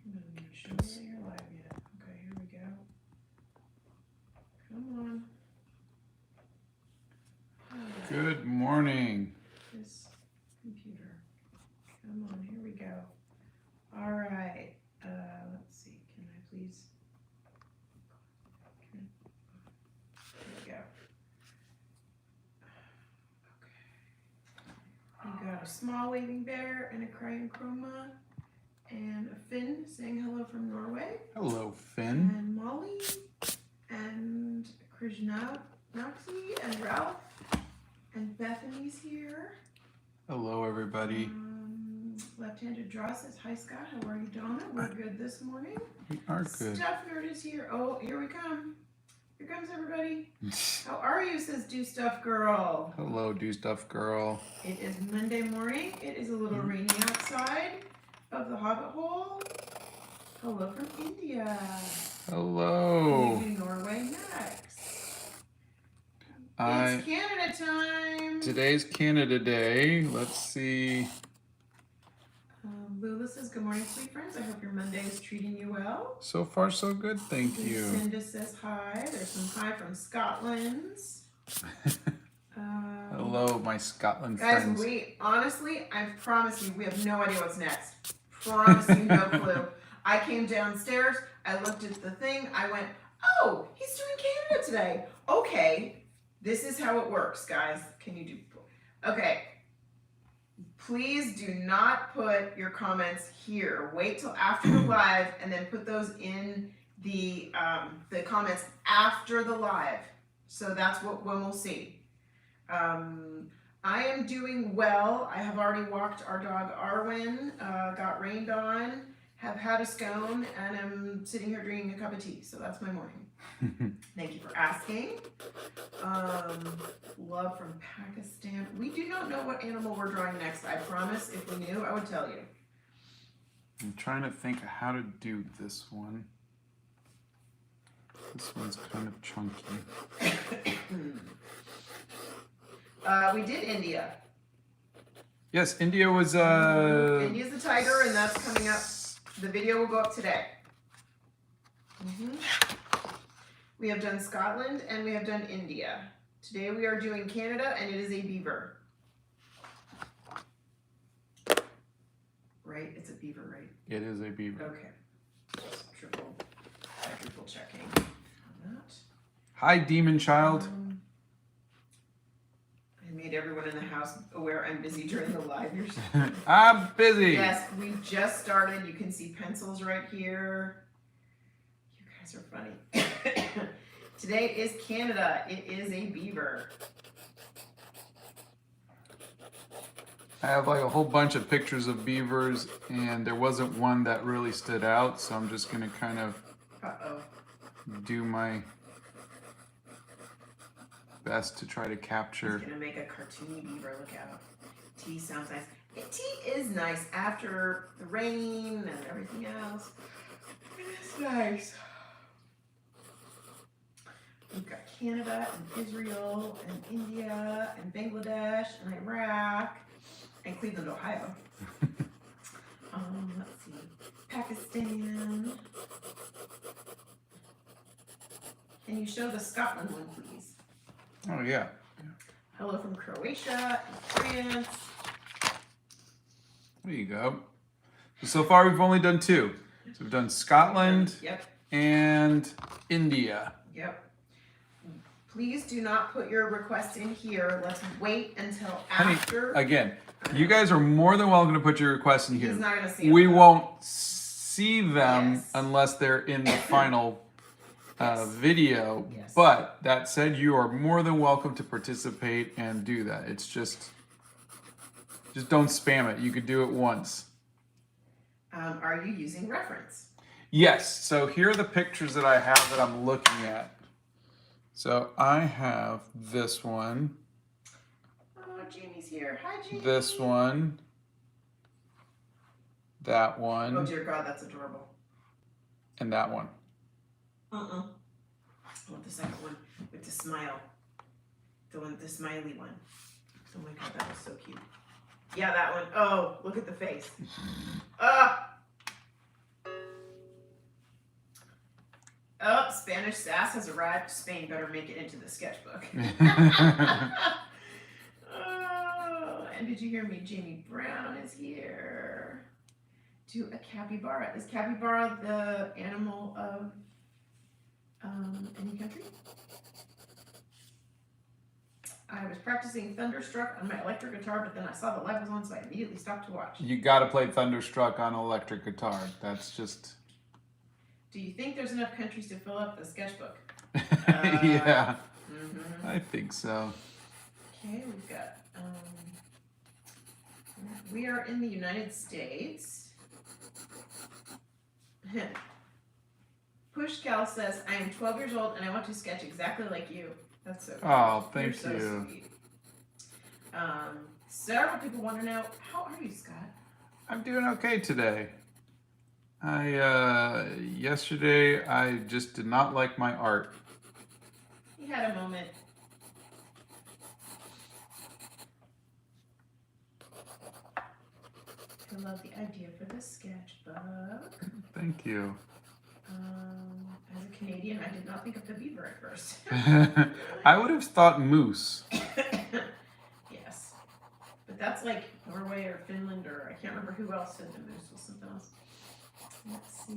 Show me that you're live yet. Okay, here we go. Come on. Good morning. This computer. Come on, here we go. All right. Let's see. Can I please? Here we go. Okay. We got a small waving bear and a crying chroma. And a Finn saying hello from Norway. Hello, Finn. And Molly. And Krishna, Noxie, and Ralph. And Bethany's here. Hello, everybody. Left-handed draw says, hi, Scott. How are you, Donna? We're good this morning. We are good. Stuff Nerd is here. Oh, here we come. Here comes everybody. How are you, says Do Stuff Girl. Hello, Do Stuff Girl. It is Monday morning. It is a little rainy outside of the Hobbit hole. Hello from India. Hello. We do Norway next. It's Canada time. Today's Canada Day. Let's see. Lula says, good morning, sweet friends. I hope your Monday is treating you well. So far, so good. Thank you. Lucinda says hi. There's some hi from Scotland. Hello, my Scotland guys, friends. we honestly, I promise you, we have no idea what's next. Promise you, no clue. I came downstairs. I looked at the thing. I went, oh, he's doing Canada today. Okay. This is how it works, guys. Can you do? Okay. Please do not put your comments here. Wait till after the live and then put those in the comments after the live. So that's when we'll see. I am doing well. I have already walked our dog Arwen, got rained on, have had a scone, and I'm sitting here drinking a cup of tea. So that's my morning. Thank you for asking. Love from Pakistan. We do not know what animal we're drawing next. I promise if we knew, I would tell you. I'm trying to think of how to do this one. This one's kind of chunky. We did India. Yes, India was... India's the tiger, and that's coming up. The video will go up today. We have done Scotland, and we have done India. Today we are doing Canada, and it is a beaver. Right? It's a beaver, right? It is a beaver. Okay. Just triple checking on that. Hi, Demon Child. I made everyone in the house aware I'm busy during the live. I'm busy. Yes, we just started. You can see pencils right here. You guys are funny. Today is Canada. It is a beaver. I have like a whole bunch of pictures of beavers, and there wasn't one that really stood out, so I'm just gonna kind of do my best to try to capture. He's gonna make a cartoony beaver. Look out. Tea sounds nice. Tea is nice after the rain and everything else. It's nice. We've got Canada and Israel and India and Bangladesh and Iraq and Cleveland, Ohio. Let's see. Pakistan. Can you show the Scotland one, please? Oh, yeah. Hello from Croatia and France. There you go. So far, we've only done two. So we've done Scotland and India. Yep. Please do not put your request in here. Let's wait until after. Honey, again, you guys are more than welcome to put your requests in here. He's not going to see them. We won't see them unless they're in the final video. Yes. But that said, you are more than welcome to participate and do that. It's just don't spam it. You could do it once. Are you using reference? Yes. So here are the pictures that I have that I'm looking at. So I have this one. Oh, Jamie's here. Hi, Jamie. This one. That one. Oh, dear God, that's adorable. And that one. I want the second one with the smile. The one, the smiley one. Oh my God, that was so cute. Yeah, that one. Oh, look at the face. Oh, Spanish sass has arrived. Spain better make it into the sketchbook. Oh, and did you hear me? Jamie Brown is here. To a capybara. Is capybara the animal of any country? I was practicing Thunderstruck on my electric guitar, but then I saw the live was on, so I immediately stopped to watch. You got to play Thunderstruck on electric guitar. That's just. Do you think there's enough countries to fill up the sketchbook? Yeah, I think so. Okay, we've got. We are in the United States. Push Cal says, I am 12 years old and I want to sketch exactly like you. That's so cool. Oh, thank You're you. So sweet. Several people want to know, how are you, Scott? I'm doing okay today. Yesterday I just did not like my art. You had a moment. I love the idea for the sketchbook. Thank you. As a Canadian, I did not think of the beaver at first. I would have thought moose. Yes. But that's like Norway or Finland, or I can't remember who else said the moose was something else. Let's see.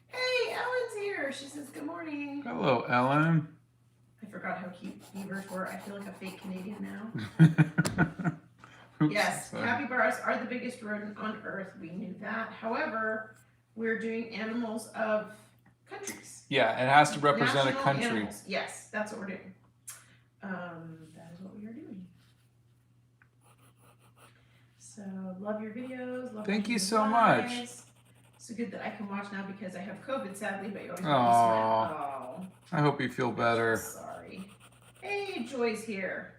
Hey, Ellen's here. She says, good morning. Hello, Ellen. I forgot how cute beavers were. I feel like a fake Canadian now. Oops, Yes, sorry. capybaras are the biggest rodent on Earth. We knew that. However, we're doing animals of countries. Yeah, it has to represent National a country. animals. Yes, that's what we're doing. That is what we are doing. So, love your videos. Love Thank watching you the so much. lives. So good that I can watch now because I have COVID, sadly, but you always make me Aw. smile. I hope you feel better. Sorry. Hey, Joy's here.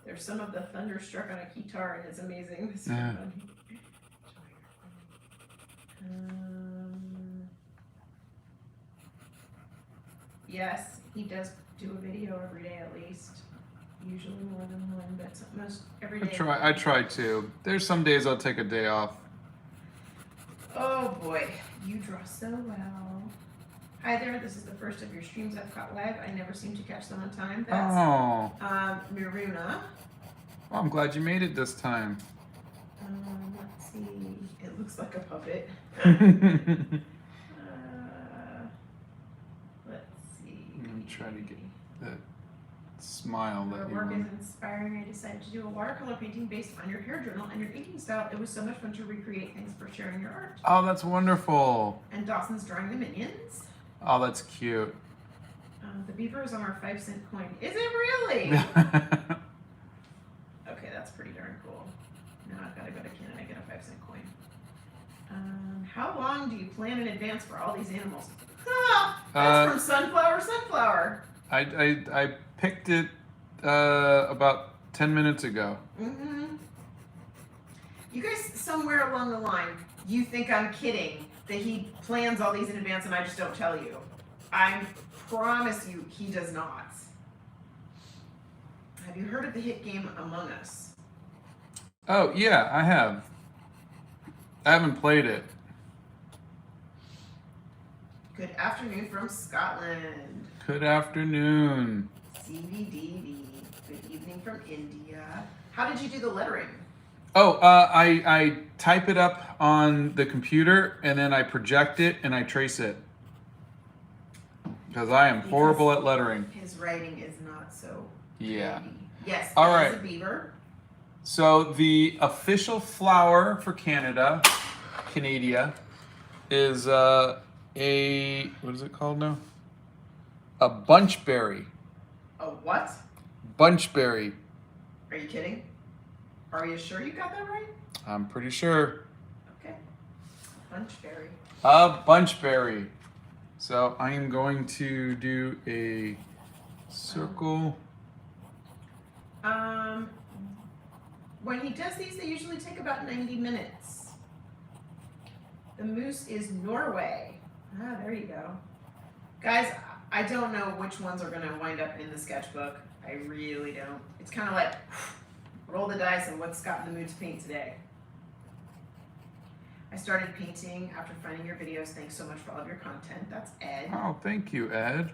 There's some of the Thunderstruck on a guitar, and it's amazing. It's so Yeah. funny. Yes, he does do a video every day at least. Usually more than one, but most every day. I try to. There's some days I'll take a day off. Oh boy, you draw so well. Hi there, this is the first of your streams I've caught live. I never seem to catch them on time. That's Oh, Miruna. well, I'm glad you made it this time. Let's see. It looks like a puppet. Let's see. I'm trying to get that smile Your that you work is want. inspiring. I decided to do a watercolor painting based on your hair journal and your inking style. It was so much fun to recreate. Thanks for sharing your art. Oh, that's wonderful. And Dawson's drawing the minions. Oh, that's cute. The beaver is on our 5-cent coin. Is it really? Okay, that's pretty darn cool. Now I've got to go to Canada and get a 5-cent coin. How long do you plan in advance for all these animals? That's from Sunflower. I picked it about 10 minutes ago. You guys, somewhere along the line, you think I'm kidding that he plans all these in advance and I just don't tell you. I promise you, he does not. Have you heard of the hit game Among Us? Oh, yeah, I have. I haven't played it. Good afternoon from Scotland. Good afternoon. CVDD. Good evening from India. How did you do the lettering? Oh, I type it up on the computer and then I project it and I trace it. Because I am horrible at lettering. His writing is not so Yeah. handy. Yes, All it right. is a beaver. So the official flower for Canada is a, what is it called now? A bunchberry. A what? Bunchberry. Are you kidding? Are you sure you got that right? I'm pretty sure. Okay. Bunchberry. A bunchberry. So I am going to do a circle. When he does these, they usually take about 90 minutes. The moose is Norway. Ah, there you go. Guys, I don't know which ones are going to wind up in the sketchbook. I really don't. It's kind of like roll the dice and what's Scott in the mood to paint today. I started painting after finding your videos. Thanks so much for all of your content. That's Ed. Oh, thank you, Ed.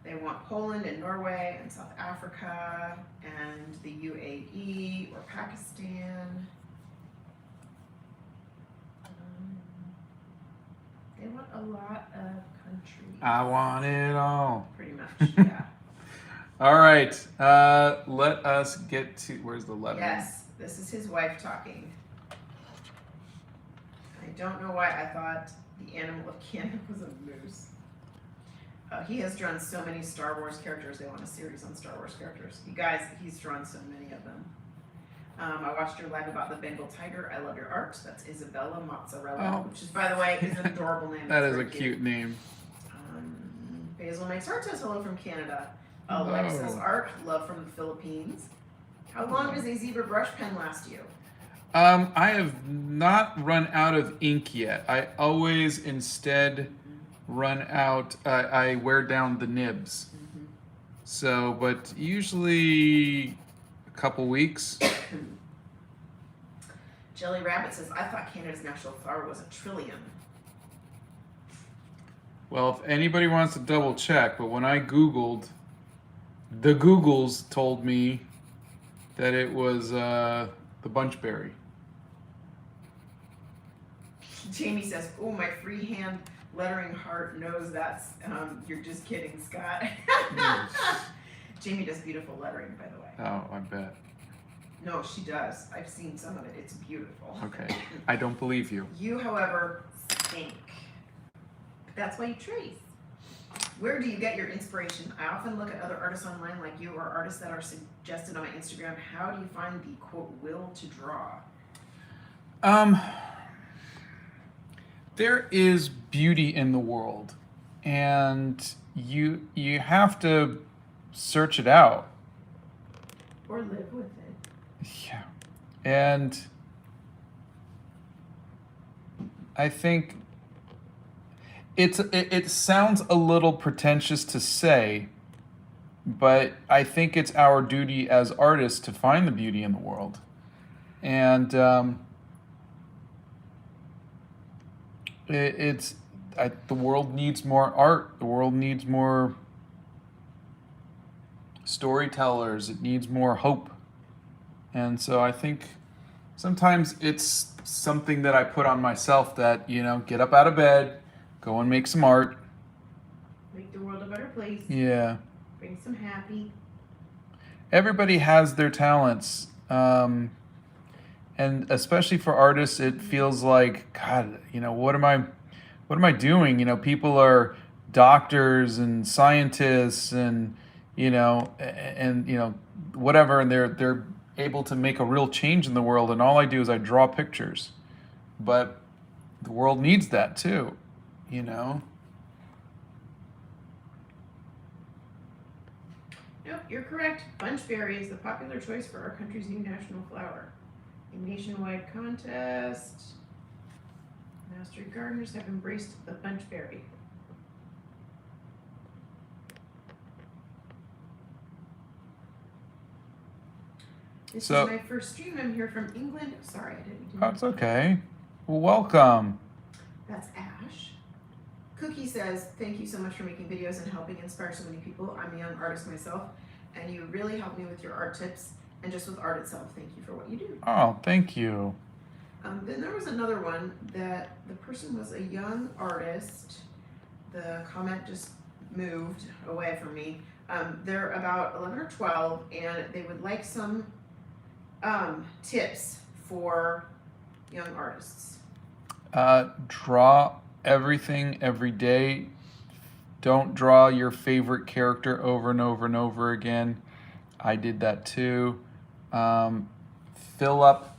They want Poland and Norway and South Africa and the UAE or Pakistan. They want a lot of countries. I want it all. Pretty much, yeah. All right, let us get to, where's the letter? Yes, this is his wife talking. I don't know why I thought the animal of Canada was a moose. He has drawn so many Star Wars characters. They want a series on Star Wars characters. You guys, he's drawn so many of them. I watched your live about the Bengal tiger. I love your art. That's Isabella Mozzarella, which is, by the way, is an adorable name. That is a cute name. Basil makes art. Says hello from Canada. Alexa's art. Love from the Philippines. How long does a zebra brush pen last you? I have not run out of ink yet. I always instead run out, I wear down the nibs. So, but usually a couple weeks. Jelly Rabbit says, I thought Canada's national flower was a trillium. Well, if anybody wants to double check, but when I Googled, the Googles told me that it was the bunchberry. Jamie says, oh, my freehand lettering heart knows that's, you're just kidding, Scott. Jamie does beautiful lettering, by the way. Oh, I bet. No, she does. I've seen some of it. It's beautiful. Okay. I don't believe you. You, however, stink. That's why you trace. Where do you get your inspiration? I often look at other artists online like you or artists that are suggested on my Instagram. How do you find the, quote, will to draw? There is beauty in the world, and you have to search it out. Or live with it. Yeah. And I think it sounds a little pretentious to say, but I think it's our duty as artists to find the beauty in the world. And the world needs more art. The world needs more storytellers. It needs more hope. And so I think sometimes it's something that I put on myself that, get up out of bed, go and make some art. Make the world a better place. Yeah. Bring some happy. Everybody has their talents. And especially for artists, it feels like, God, what am I doing? People are doctors and scientists and, whatever, and they're able to make a real change in the world, and all I do is I draw pictures. But the world needs that too, Nope, you're correct. Bunchberry is the popular choice for our country's new national flower. A nationwide contest. Mastery gardeners have embraced the bunchberry. This is my first stream. I'm here from England. Sorry, I didn't do that. That's okay. Well, welcome. That's Ash. Cookie says, thank you so much for making videos and helping inspire so many people. I'm a young artist myself, and you really helped me with your art tips and just with art itself. Thank you for what you do. Oh, thank you. Then there was another one that the person was a young artist. The comment just moved away from me. They're about 11 or 12, and they would like some tips for young artists. Draw everything every day. Don't draw your favorite character over and over and over again. I did that too. Fill up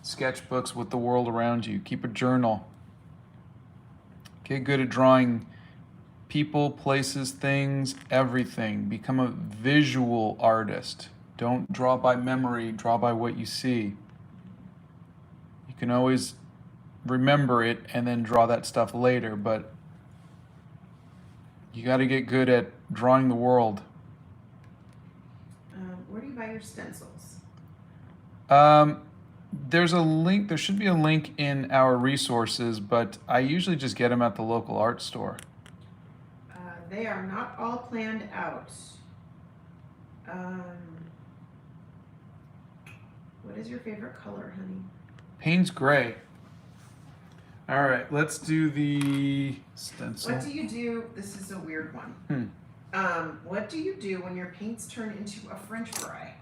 sketchbooks with the world around you. Keep a journal. Get good at drawing people, places, things, everything. Become a visual artist. Don't draw by memory, draw by what you see. You can always remember it and then draw that stuff later, but you got to get good at drawing the world. Where do you buy your stencils? There's a link. There should be a link in our resources, but I usually just get them at the local art store. They are not all planned out. What is your favorite color, honey? Payne's gray. All right, let's do the stencil. What do you do? This is a weird one. What do you do when your paints turn into a French fry?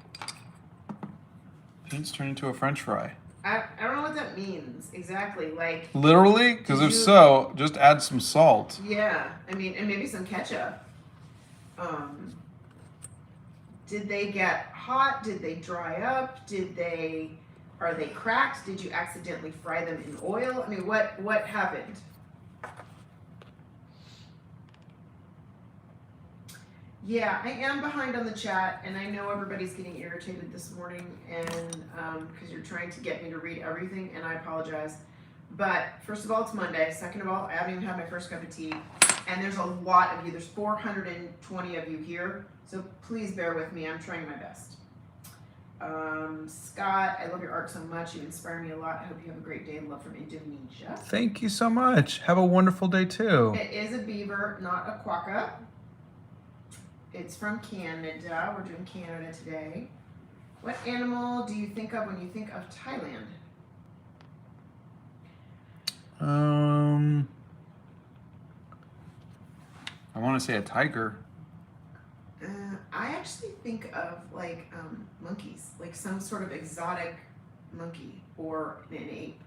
Paints turn into a French fry. I don't know what that means exactly. Like Literally? Because if so, just add some salt. Yeah, I mean, and maybe some ketchup. Did they get hot? Did they dry up? Are they cracked? Did you accidentally fry them in oil? I mean, what happened? Yeah, I am behind on the chat, and I know everybody's getting irritated this morning, and because you're trying to get me to read everything, and I apologize. But first of all, it's Monday. Second of all, I haven't even had my first cup of tea, and there's a lot of you. There's 420 of you here, so please bear with me. I'm trying my best. Scott, I love your art so much. You inspire me a lot. I hope you have a great day. Love from Indonesia. Thank you so much. Have a wonderful day too. It is a beaver, not a quokka. It's from Canada. We're doing Canada today. What animal do you think of when you think of Thailand? I want to say a tiger. I actually think of like monkeys, like some sort of exotic monkey or an ape.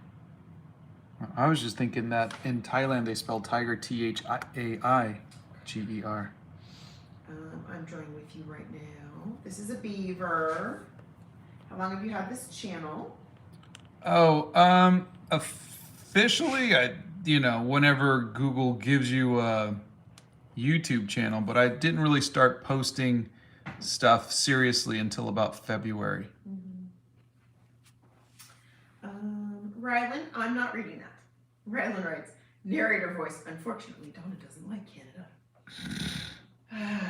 I was just thinking that in Thailand they spell tiger Thaiger. I'm drawing with you right now. This is a beaver. How long have you had this channel? Oh, officially, whenever Google gives you a YouTube channel, but I didn't really start posting stuff seriously until about February. Rylan, I'm not reading that. Rylan writes, narrator voice. Unfortunately, Donna doesn't like Canada.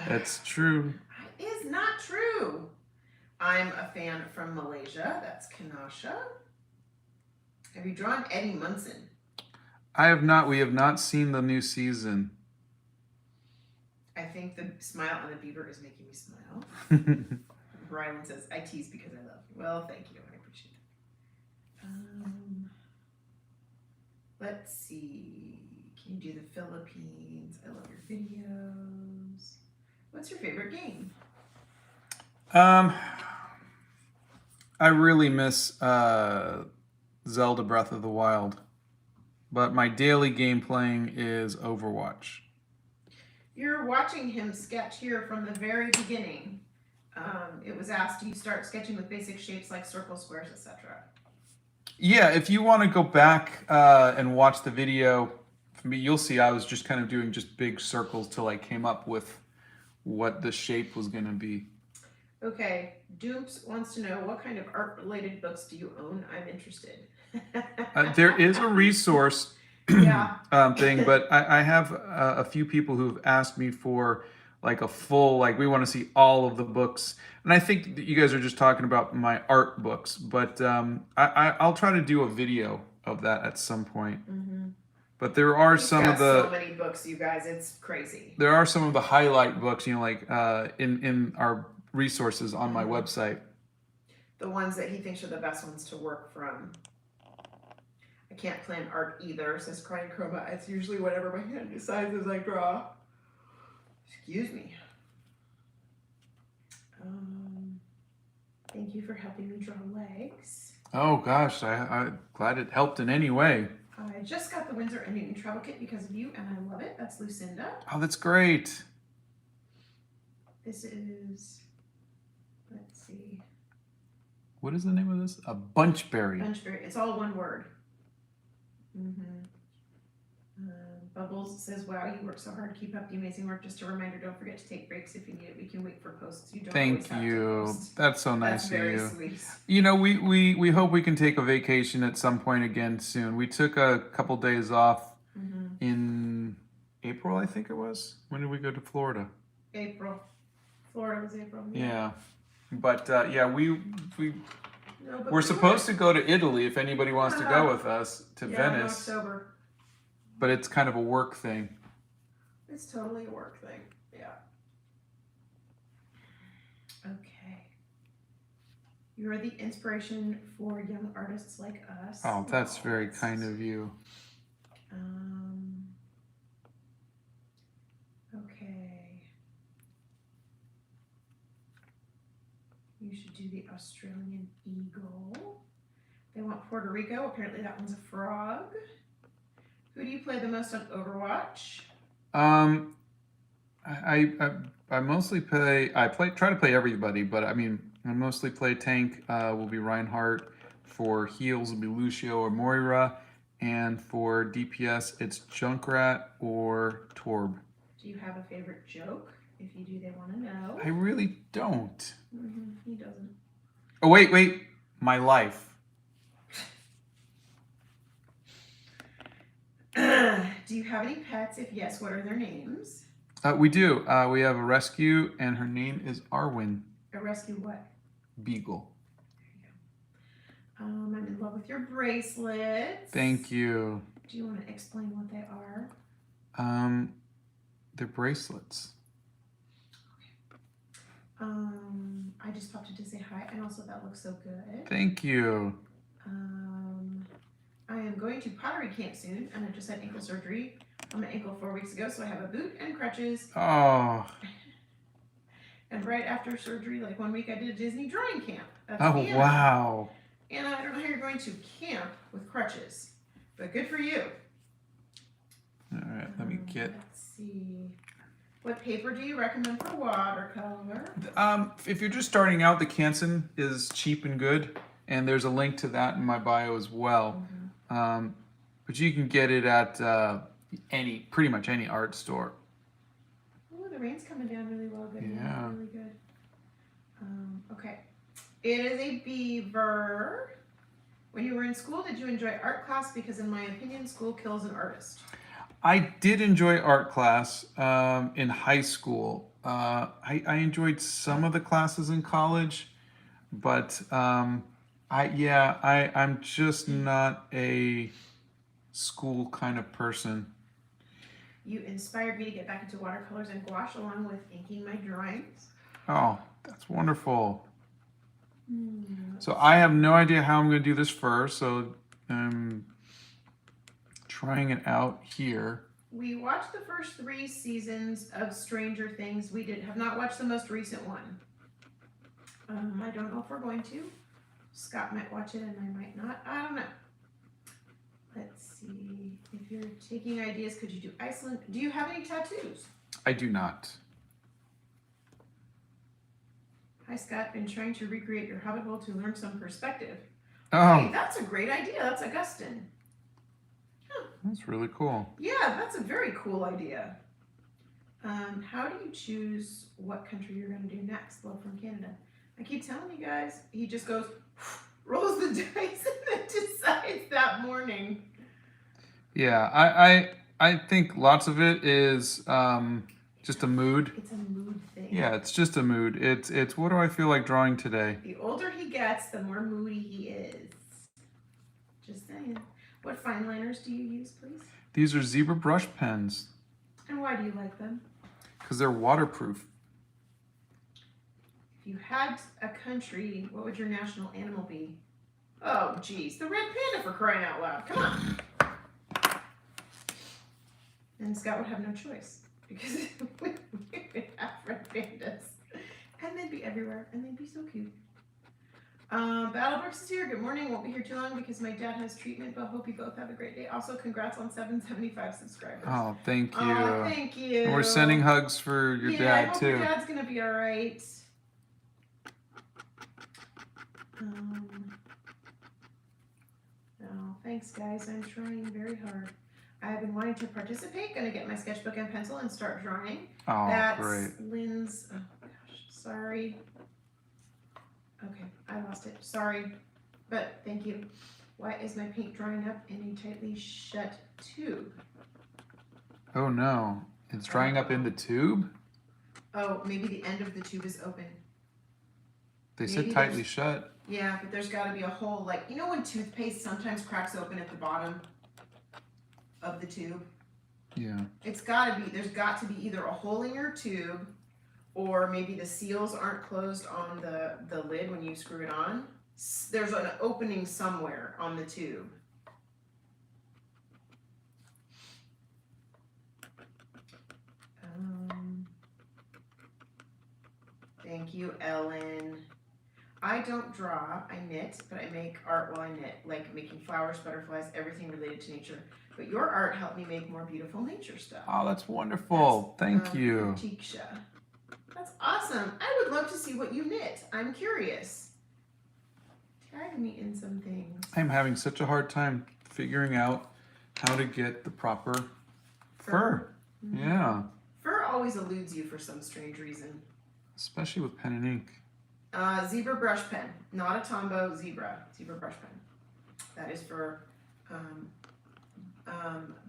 That's true. It is not true. I'm a fan from Malaysia. That's Kanasha. Have you drawn Eddie Munson? I have not. We have not seen the new season. I think the smile on the beaver is making me smile. Rylan says, I tease because I love you. Well, thank you. I appreciate it. Let's see. Can you do the Philippines? I love your videos. What's your favorite game? I really miss Zelda Breath of the Wild, but my daily game playing is Overwatch. You're watching him sketch here from the very beginning. It was asked, do you start sketching with basic shapes like circles, squares, etc.? Yeah, if you want to go back and watch the video, for me, you'll see I was just kind of doing just big circles till I came up with what the shape was going to be. Okay, Doops wants to know, what kind of art-related books do you own? I'm interested. There is a resource thing, but I have a few people who've asked me for like a full, like we want to see all of the books. And I think that you guys are just talking about my art books, but I'll try to do a video of that at some point. But there are so many books, you guys, it's crazy. There are some of the highlight books, like in our resources on my website. The ones that he thinks are the best ones to work from. I can't plan art either, says Crying Chroma. It's usually whatever my hand decides as I draw. Excuse me. Thank you for helping me draw legs. Oh gosh, I'm glad it helped in any way. I just got the Windsor and Newton travel kit because of you, and I love it. That's Lucinda. Oh, that's great. This is, let's see. What is the name of this? A bunchberry. Bunchberry. It's all one word. Bubbles says, wow, you work so hard to keep up the amazing work. Just a reminder, don't forget to take breaks if you need it. We can wait for posts. You don't Thank you. That's so nice of you. That's very sweet. We hope we can take a vacation at some point again soon. We took a couple days off in April, I think it was. When did we go to Florida? April. Florida was April. Yeah. But we No, but We're we supposed to went. go to Italy if anybody wants to go with us to Yeah, in Venice, October. but it's kind of a work thing. It's totally a work thing. Yeah. Okay. You are the inspiration for young artists like us. Oh, that's Oh, very that's kind of you. Okay. You should do the Australian eagle. They want Puerto Rico. Apparently that one's a frog. Who do you play the most on Overwatch? I mostly play. Try to play everybody, but I mean I mostly play tank. Will be Reinhardt. For heals will be Lucio or Moira, and for DPS it's Junkrat or Torb. Do you have a favorite joke? If you do, they want to know. I really don't. He doesn't. Oh wait, my life. Do you have any pets? If yes, what are their names? We do. We have a rescue, and her name is Arwen. A rescue what? Beagle. I'm in love with your bracelets. Thank you. Do you want to explain what they are? They're bracelets. I just popped in to say hi, and also that looks so good. Thank you. I am going to pottery camp soon, and I just had ankle surgery on my ankle 4 weeks ago, so I have a boot and crutches. Oh. And right after surgery, like 1 week, I did a Disney drawing camp. That's Oh, Vienna. wow. And I don't know how you're going to camp with crutches, but good for you. All right, let me get. Let's see. What paper do you recommend for watercolor? If you're just starting out, the Canson is cheap and good, and there's a link to that in my bio as well. But you can get it at pretty much any art store. Oh, the rain's coming down really well. Good. Yeah. Really good. Okay. It is a beaver. When you were in school, did you enjoy art class? Because in my opinion, school kills an artist. I did enjoy art class in high school. I enjoyed some of the classes in college, but I'm just not a school kind of person. You inspired me to get back into watercolors and gouache along with inking my drawings. Oh, that's wonderful. So I have no idea how I'm going to do this first, so I'm trying it out here. We watched the first 3 seasons of Stranger Things. We have not watched the most recent one. I don't know if we're going to. Scott might watch it and I might not. I don't know. Let's see. If you're taking ideas, could you do Iceland? Do you have any tattoos? I do not. Hi, Scott. Been trying to recreate your Hobbit world to learn some perspective. Oh, Hey, that's a great idea. That's Augustine. that's really cool. Yeah, that's a very cool idea. How do you choose what country you're going to do next? Well, from Canada. I keep telling you guys, he just goes, rolls the dice, and then decides that morning. Yeah, I think lots of it is just a mood. It's a mood thing. Yeah, it's just a mood. It's what do I feel like drawing today? The older he gets, the more moody he is. Just saying. What fine liners do you use, please? These are zebra brush pens And why do you like them? because they're waterproof. If you had a country, what would your national animal be? Oh, geez. The red panda, for crying out loud. Come on. And Scott would have no choice because we would have red pandas. And they'd be everywhere and they'd be so cute. Battlebrooks is here. Good morning. Won't be here too long because my dad has treatment, but hope you both have a great day. Also, congrats on 775 subscribers. Oh, thank you. Oh, thank you. And we're sending hugs for your I dad hope too. your dad's gonna be all right. No, thanks guys. I'm trying very hard. I've been wanting to participate. Gonna get my sketchbook and pencil and start drawing. Oh, That's great. Lynn's. Oh gosh, sorry. Okay, I lost it. Sorry, but thank you. Why is my paint drying up in a tightly shut tube? Oh no, it's drying up in the tube? Oh, maybe the end of the tube is open. They Maybe said tightly there's- shut. Yeah, but there's got to be a hole, like, you know when toothpaste sometimes cracks open at the bottom of the tube? Yeah. There's got to be either a hole in your tube, or maybe the seals aren't closed on the lid when you screw it on. There's an opening somewhere on the tube. Thank you, Ellen. I don't draw, I knit, but I make art while I knit, like making flowers, butterflies, everything related to nature. But your art helped me make more beautiful nature stuff. Oh, that's wonderful. Thank you. Tiksha. That's awesome. I would love to see what you knit. I'm curious. Tag me in some things. I'm having such a hard time figuring out how to get the proper fur. Mm-hmm. Yeah. Fur always eludes you for some strange reason. Especially with pen and ink. Zebra brush pen, not a Tombow, zebra brush pen. That is for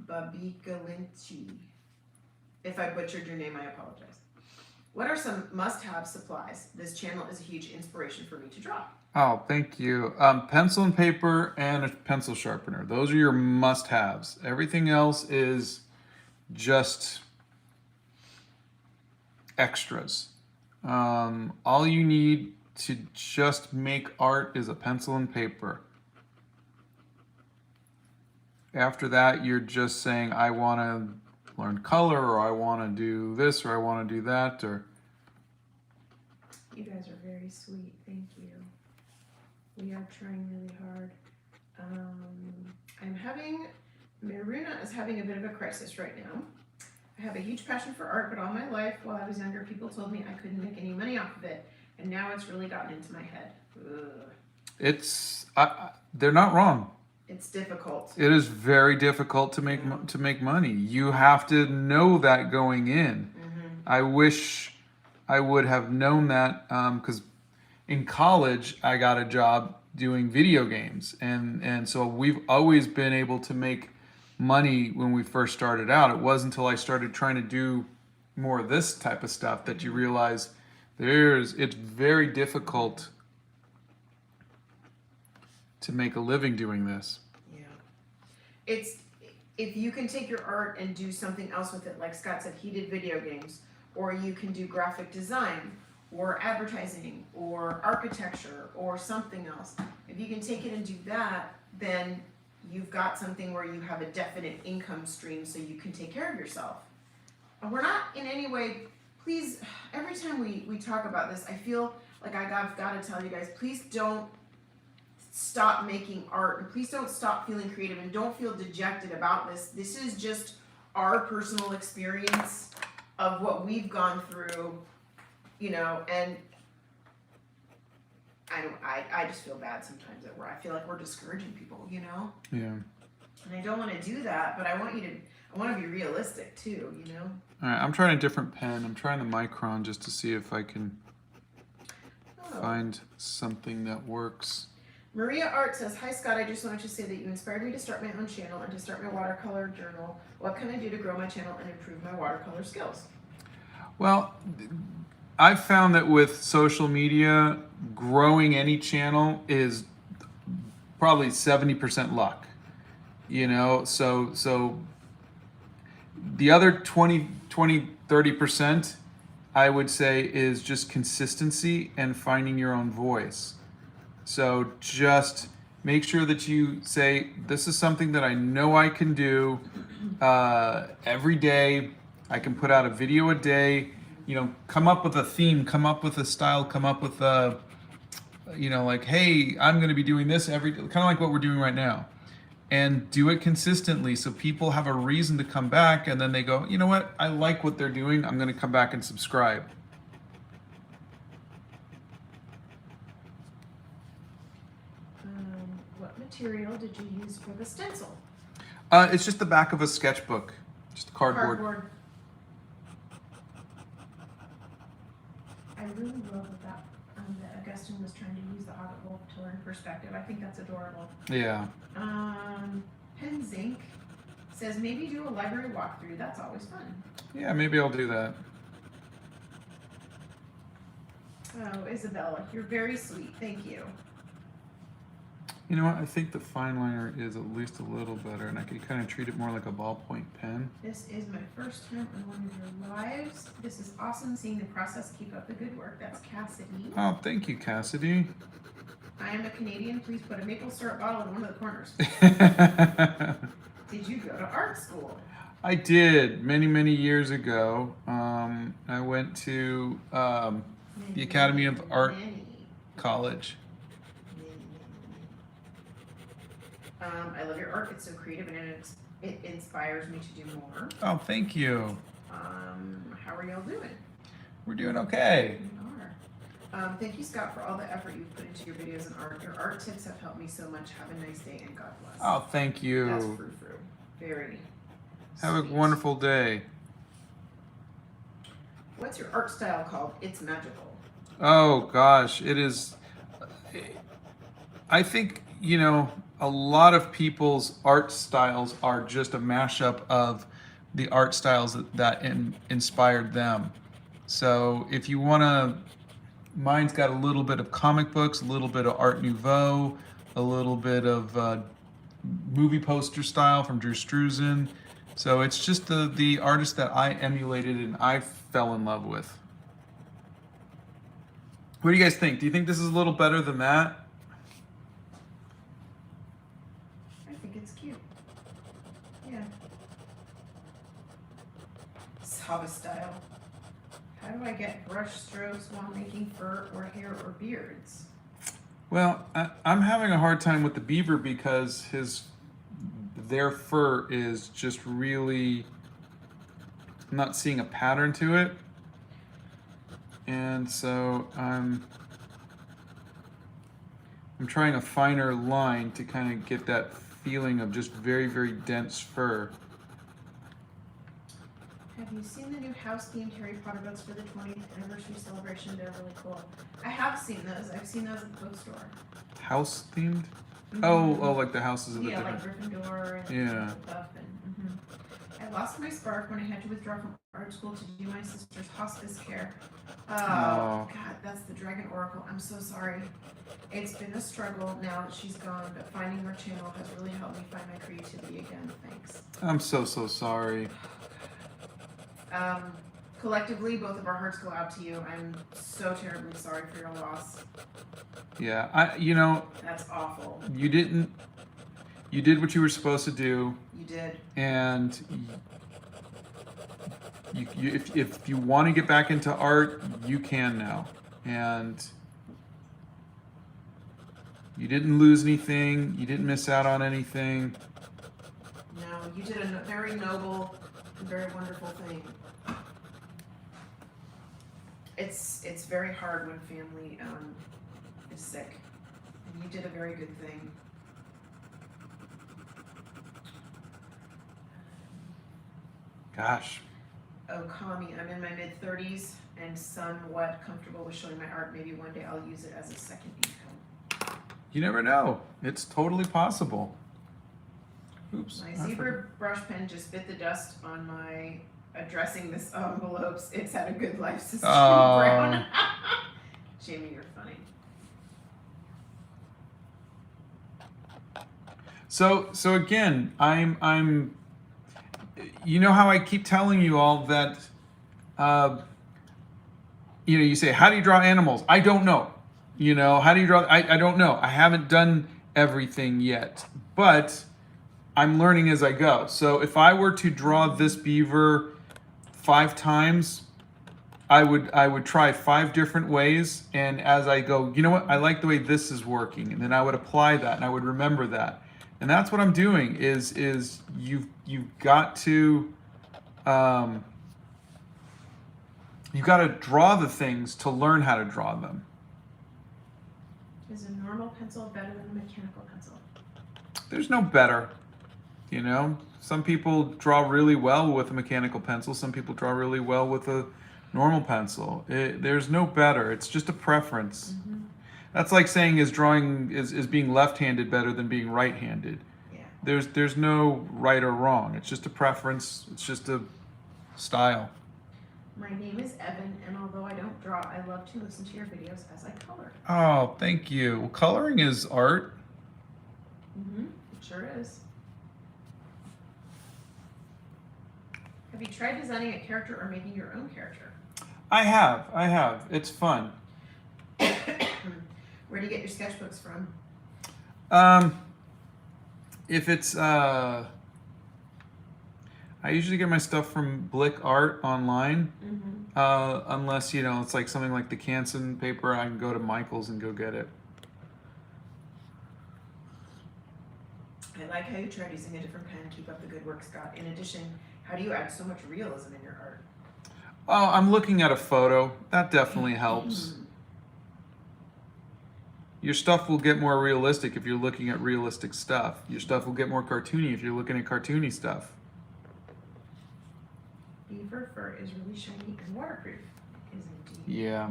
Babika Lynchie. If I butchered your name, I apologize. What are some must-have supplies? This channel is a huge inspiration for me to draw. Oh, thank you. Pencil and paper and a pencil sharpener. Those are your must-haves. Everything else is just extras. All you need to just make art is a pencil and paper. After that, you're just saying, I want to learn color, or I want to do this, or I want to do that, or... You guys are very sweet. Thank you. We are trying really hard. Maruna is having a bit of a crisis right now. I have a huge passion for art, but all my life, while I was younger, people told me I couldn't make any money off of it. And now it's really gotten into my head. Ugh. They're not wrong. It's difficult. It is very difficult to make money. You have to know that going in. Mm-hmm. I wish I would have known that, because in college I got a job doing video games, and so we've always been able to make money when we first started out. It wasn't until I started trying to do more of this type of stuff that you realize it's very difficult to make a living doing this. Yeah. It's, if you can take your art and do something else with it, like Scott said, he did video games, or you can do graphic design, or advertising, or architecture, or something else. If you can take it and do that, then you've got something where you have a definite income stream so you can take care of yourself. And we're not in any way, please, every time we talk about this, I feel like I've got to tell you guys, please don't stop making art, and please don't stop feeling creative, and don't feel dejected about this. This is just our personal experience of what we've gone through, you know, and I just feel bad sometimes that I feel like we're discouraging people, you know? Yeah. And I don't want to do that, but I want to be realistic too, you know? All right, I'm trying a different pen. I'm trying the Micron just to see if I can find something that works. Maria Art says, hi Scott, I just wanted to say that you inspired me to start my own channel and to start my watercolor journal. What can I do to grow my channel and improve my watercolor skills? Well, I've found that with social media, growing any channel is probably 70% luck. You know, so the other 30%, I would say, is just consistency and finding your own voice. So just make sure that you say, this is something that I know I can do every day. I can put out a video a day. You know, come up with a theme, come up with a style, come up with a, you know, like, hey, I'm going to be doing this kind of like what we're doing right now. And do it consistently so people have a reason to come back, and then they go, you know what, I like what they're doing, I'm going to come back and subscribe. What material did you use for the stencil? It's just the back of a sketchbook, just cardboard. I really love that Augustine was trying to use the Hobbit wolf to learn perspective. I think that's adorable. Yeah. Pen Zinc says maybe do a library walkthrough. That's always fun. Yeah, maybe I'll do that. Oh, Isabella, you're very sweet. Thank you. You know what? I think the fine liner is at least a little better, and I could kind of treat it more like a ballpoint pen. This is my first time on one of your lives. This is awesome seeing the process. Keep up the good work. That's Cassidy. Oh, thank you, Cassidy. I am a Canadian. Please put a maple syrup bottle in one of the corners. Did you go to art school? I did many years ago. I went to the Academy of Art College. I love your art. It's so creative and it inspires me to do more. Oh, thank you. How are y'all doing? We're doing okay. We are. Thank you, Scott, for all the effort you've put into your videos and art. Your art tips have helped me so much. Have a nice day and God bless. Oh, thank you. That's frou. Very Have sweet. a wonderful day. What's your art style called? It's magical. Oh gosh, it is. I think, you know, a lot of people's art styles are just a mashup of the art styles that inspired them. So if you want to, mine's got a little bit of comic books, a little bit of Art Nouveau, a little bit of movie poster style from Drew Struzan. So it's just the artist that I emulated and I fell in love with. What do you guys think? Do you think this is a little better than that? I think it's cute. Yeah. Hobbit style. How do I get brush strokes while making fur or hair or beards? Well, I'm having a hard time with the beaver because their fur is just really, I'm not seeing a pattern to it. And so I'm trying a finer line to kind of get that feeling of just very dense fur. Have you seen the new house-themed Harry Potter books for the 20th anniversary celebration? They're really cool. I have seen those. I've seen those at the bookstore. House themed? Mm-hmm. Oh, like the houses of the yeah, different. like Gryffindor and Yeah. stuff. And I lost my spark when I had to withdraw from art school to do my sister's hospice care. Oh, God, that's the Dragon Oracle. I'm so sorry. It's been a struggle now that she's gone, but finding her channel has really helped me find my creativity again. Thanks. I'm so sorry. Collectively, both of our hearts go out to you. I'm so terribly sorry for your loss. Yeah, That's awful. you did what you were supposed to do. You did. And if you want to get back into art, you can now. And you didn't lose anything. You didn't miss out on anything. No, you did a very noble and very wonderful thing. It's very hard when family is sick, and you did a very good thing. Gosh. Oh, Kami, I'm in my mid-30s and somewhat comfortable with showing my art. Maybe one day I'll use it as a second income. You never know. It's totally possible. Oops. My zebra brush pen just bit the dust on my addressing this envelopes. It's had a good life, Sister Brown. Jamie, you're funny. So again, I'm you know how I keep telling you all that you say, how do you draw animals? I don't know. How do you draw? I don't know. I haven't done everything yet, but I'm learning as I go. So if I were to draw this beaver 5 times, I would try 5 different ways, and as I go, you know what? I like the way this is working, and then I would apply that, and I would remember that. And that's what I'm doing. Is you've got to you've got to draw the things to learn how to draw them. Is a normal pencil better than a mechanical pencil? There's no better. Some people draw really well with a mechanical pencil. Some people draw really well with a normal pencil. There's no better. It's just a preference. Mm-hmm. That's like saying is being left-handed better than being right-handed. Yeah. There's no right or wrong. It's just a preference. It's just a style. My name is Evan, and although I don't draw, I love to listen to your videos as I color. Oh, thank you. Well, coloring is art. It sure is. Have you tried designing a character or making your own character? I have. It's fun. Where do you get your sketchbooks from? If it's I usually get my stuff from Blick Art online. Unless, it's like something like the Canson paper, I can go to Michael's and go get it. I like how you tried using a different pen. Keep up the good work, Scott. In addition, how do you add so much realism in your art? Oh, I'm looking at a photo. That definitely helps. Your stuff will get more realistic if you're looking at realistic stuff. Your stuff will get more cartoony if you're looking at cartoony stuff. Beaver fur is really shiny and waterproof. It is indeed. Yeah.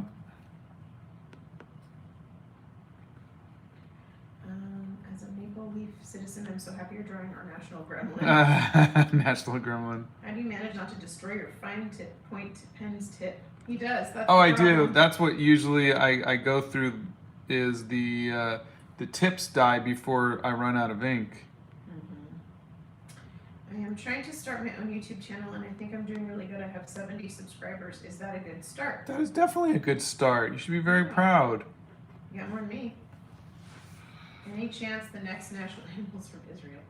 As a Maple Leaf citizen, I'm so happy you're drawing our national gremlin. National Gremlin. How do you manage not to destroy your fine tip point pen's tip? He does. That's Oh, the I do. problem. That's what usually I go through is the tips die before I run out of ink. I am trying to start my own YouTube channel, and I think I'm doing really good. I have 70 subscribers. Is that a good start? That is definitely a good start. You should be very proud. You got more than me. Any chance the next national animal's from Israel?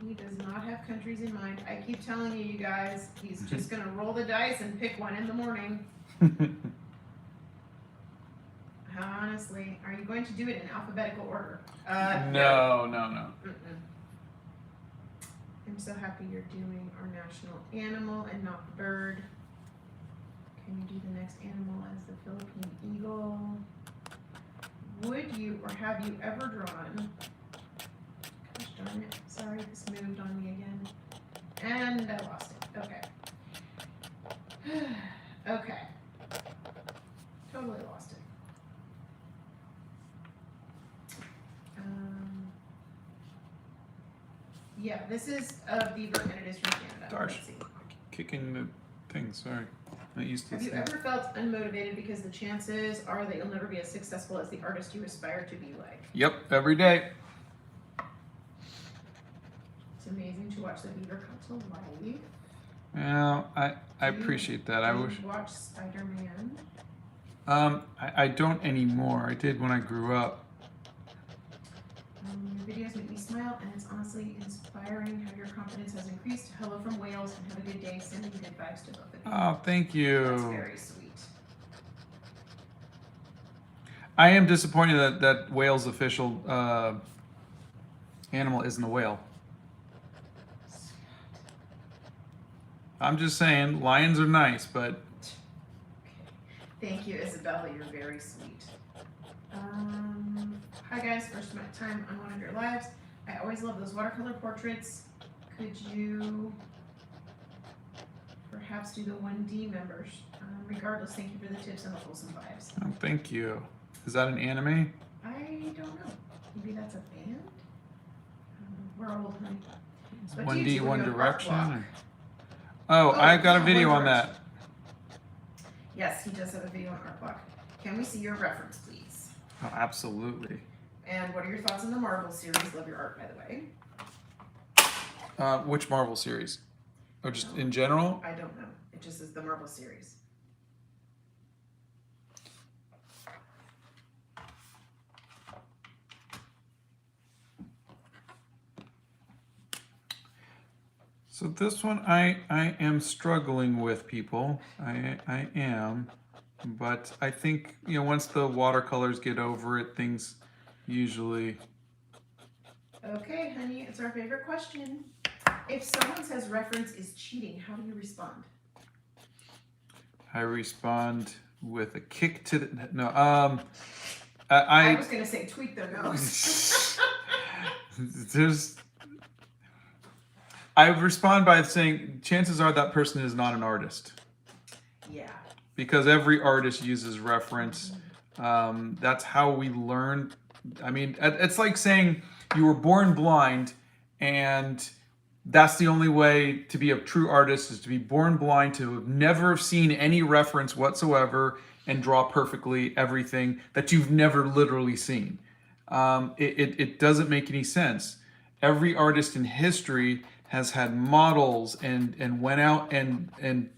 He does not have countries in mind. I keep telling you, you guys, he's just gonna roll the dice and pick one in the morning. Honestly, are you going to do it in alphabetical order? No. I'm so happy you're doing our national animal and not the bird. Can you do the next animal as the Philippine eagle? Would you or have you ever drawn? Gosh darn it. Sorry, this moved on me again. And I lost it. Okay. Okay. Totally lost it. Yeah, this is a beaver and it is from Canada. Gosh. Let's see. Kicking the thing, sorry. Not used to Have you this. ever felt unmotivated because the chances are that you'll never be as successful as the artist you aspire to be like? Yep, every day. It's amazing to watch the beaver come to life. Well, I Do you- appreciate that. I do you wish. watch Spider-Man? I don't anymore. I did when I grew up. Your videos make me smile, and it's honestly inspiring how your confidence has increased. Hello from Wales, and have a good day. Sending good vibes to both of you. Oh, thank you. That's very sweet. I am disappointed that Wales' official animal isn't a whale. I'm just saying, lions are nice, but Thank you, Isabella. You're very sweet. Hi guys, first time on one of your lives. I always love those watercolor portraits. Could you perhaps do the 1D members? Regardless, thank you for the tips and the wholesome vibes. oh, thank you. Is that an anime? I don't know. Maybe that's a band? We're old, honey. What do you 1D, do in One your art Direction? block? Oh, I got a yeah, video One on that. Yes, he does have a video on art block. Can we see your reference, please? Oh, absolutely. And what are your thoughts on the Marvel series? Love your art, by the way. Which Marvel series? Or just in general? I don't know. It just says the Marvel series. So this one I am struggling with, people. I am. But I think, once the watercolors get over it, things usually... Okay, honey, it's our favorite question. If someone says reference is cheating, how do you respond? I respond with a kick to the... No, I was going to say tweak their nose. I respond by saying, chances are that person is not an artist. Yeah. Because every artist uses reference. That's how we learn. I mean, it's like saying you were born blind and that's the only way to be a true artist, is to be born blind, to have never have seen any reference whatsoever and draw perfectly everything that you've never literally seen. It doesn't make any sense. Every artist in history has had models and went out and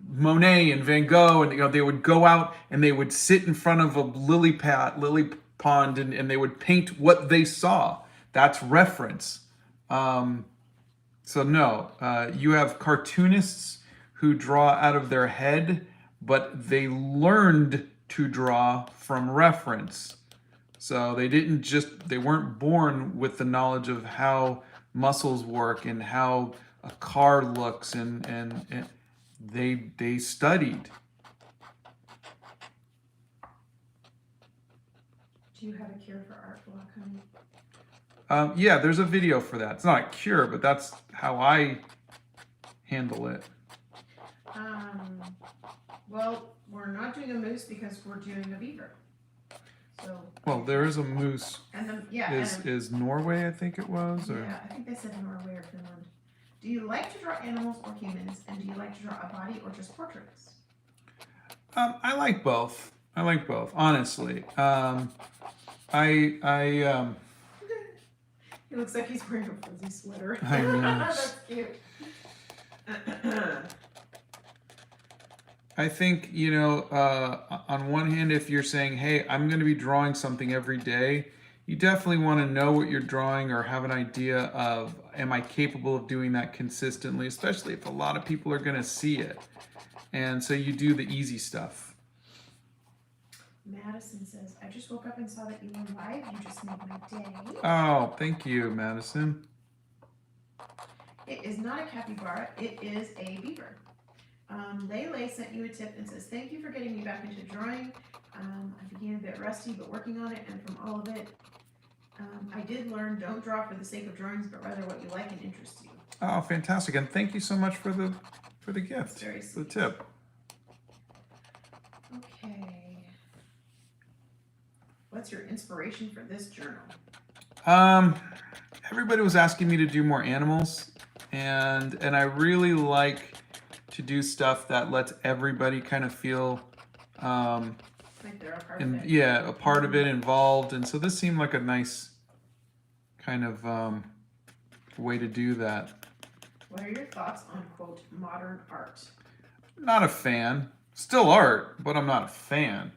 Monet and Van Gogh, and they would go out and they would sit in front of a lily pond, and they would paint what they saw. That's reference. So no, you have cartoonists who draw out of their head, but they learned to draw from reference. So they weren't born with the knowledge of how muscles work and how a car looks, and they studied. Do you have a cure for art block, honey? Yeah, there's a video for that. It's not a cure, but that's how I handle it. Well, we're not doing a moose because we're doing a beaver. So. Well, there is a moose. And yeah. Is Norway, I think it was, or yeah, I think they said Norway or Finland. Do you like to draw animals or humans, and do you like to draw a body or just portraits? I like both. Honestly. He looks like he's wearing a fuzzy sweater. I know. That's cute. I think, on one hand, if you're saying, hey, I'm going to be drawing something every day, you definitely want to know what you're drawing or have an idea of, am I capable of doing that consistently, especially if a lot of people are going to see it. And so you do the easy stuff. Madison says, I just woke up and saw that you were live. You just made my day. Oh, thank you, Madison. It is not a capybara. It is a beaver. Lele sent you a tip and says, thank you for getting me back into drawing. I began a bit rusty, but working on it, and from all of it, I did learn, don't draw for the sake of drawings, but rather what you like and interests you. Oh, fantastic. And thank you so much for the gift, very for the tip. Okay. What's your inspiration for this journal? Everybody was asking me to do more animals, and I really like to do stuff that lets everybody kind of feel like they're a part of it. Yeah, a part of it, involved. And so this seemed like a nice kind of way to do that. What are your thoughts on, quote, modern art? Not a fan. Still art, but I'm not a fan.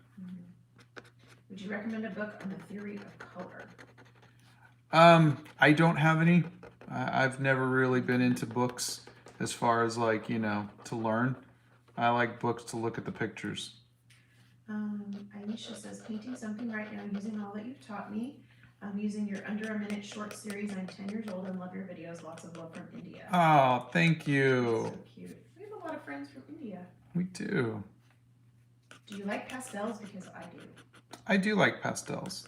Would you recommend a book on the theory of color? I don't have any. I've never really been into books as far as to learn. I like books to look at the pictures. Aisha says, painting something right now using all that you've taught me. I'm using your under a minute short series. I'm 10 years old and love your videos. Lots of love from India. Oh, thank you. That's so cute. We have a lot of friends from India. We do. Do you like pastels? Because I do. I do like pastels.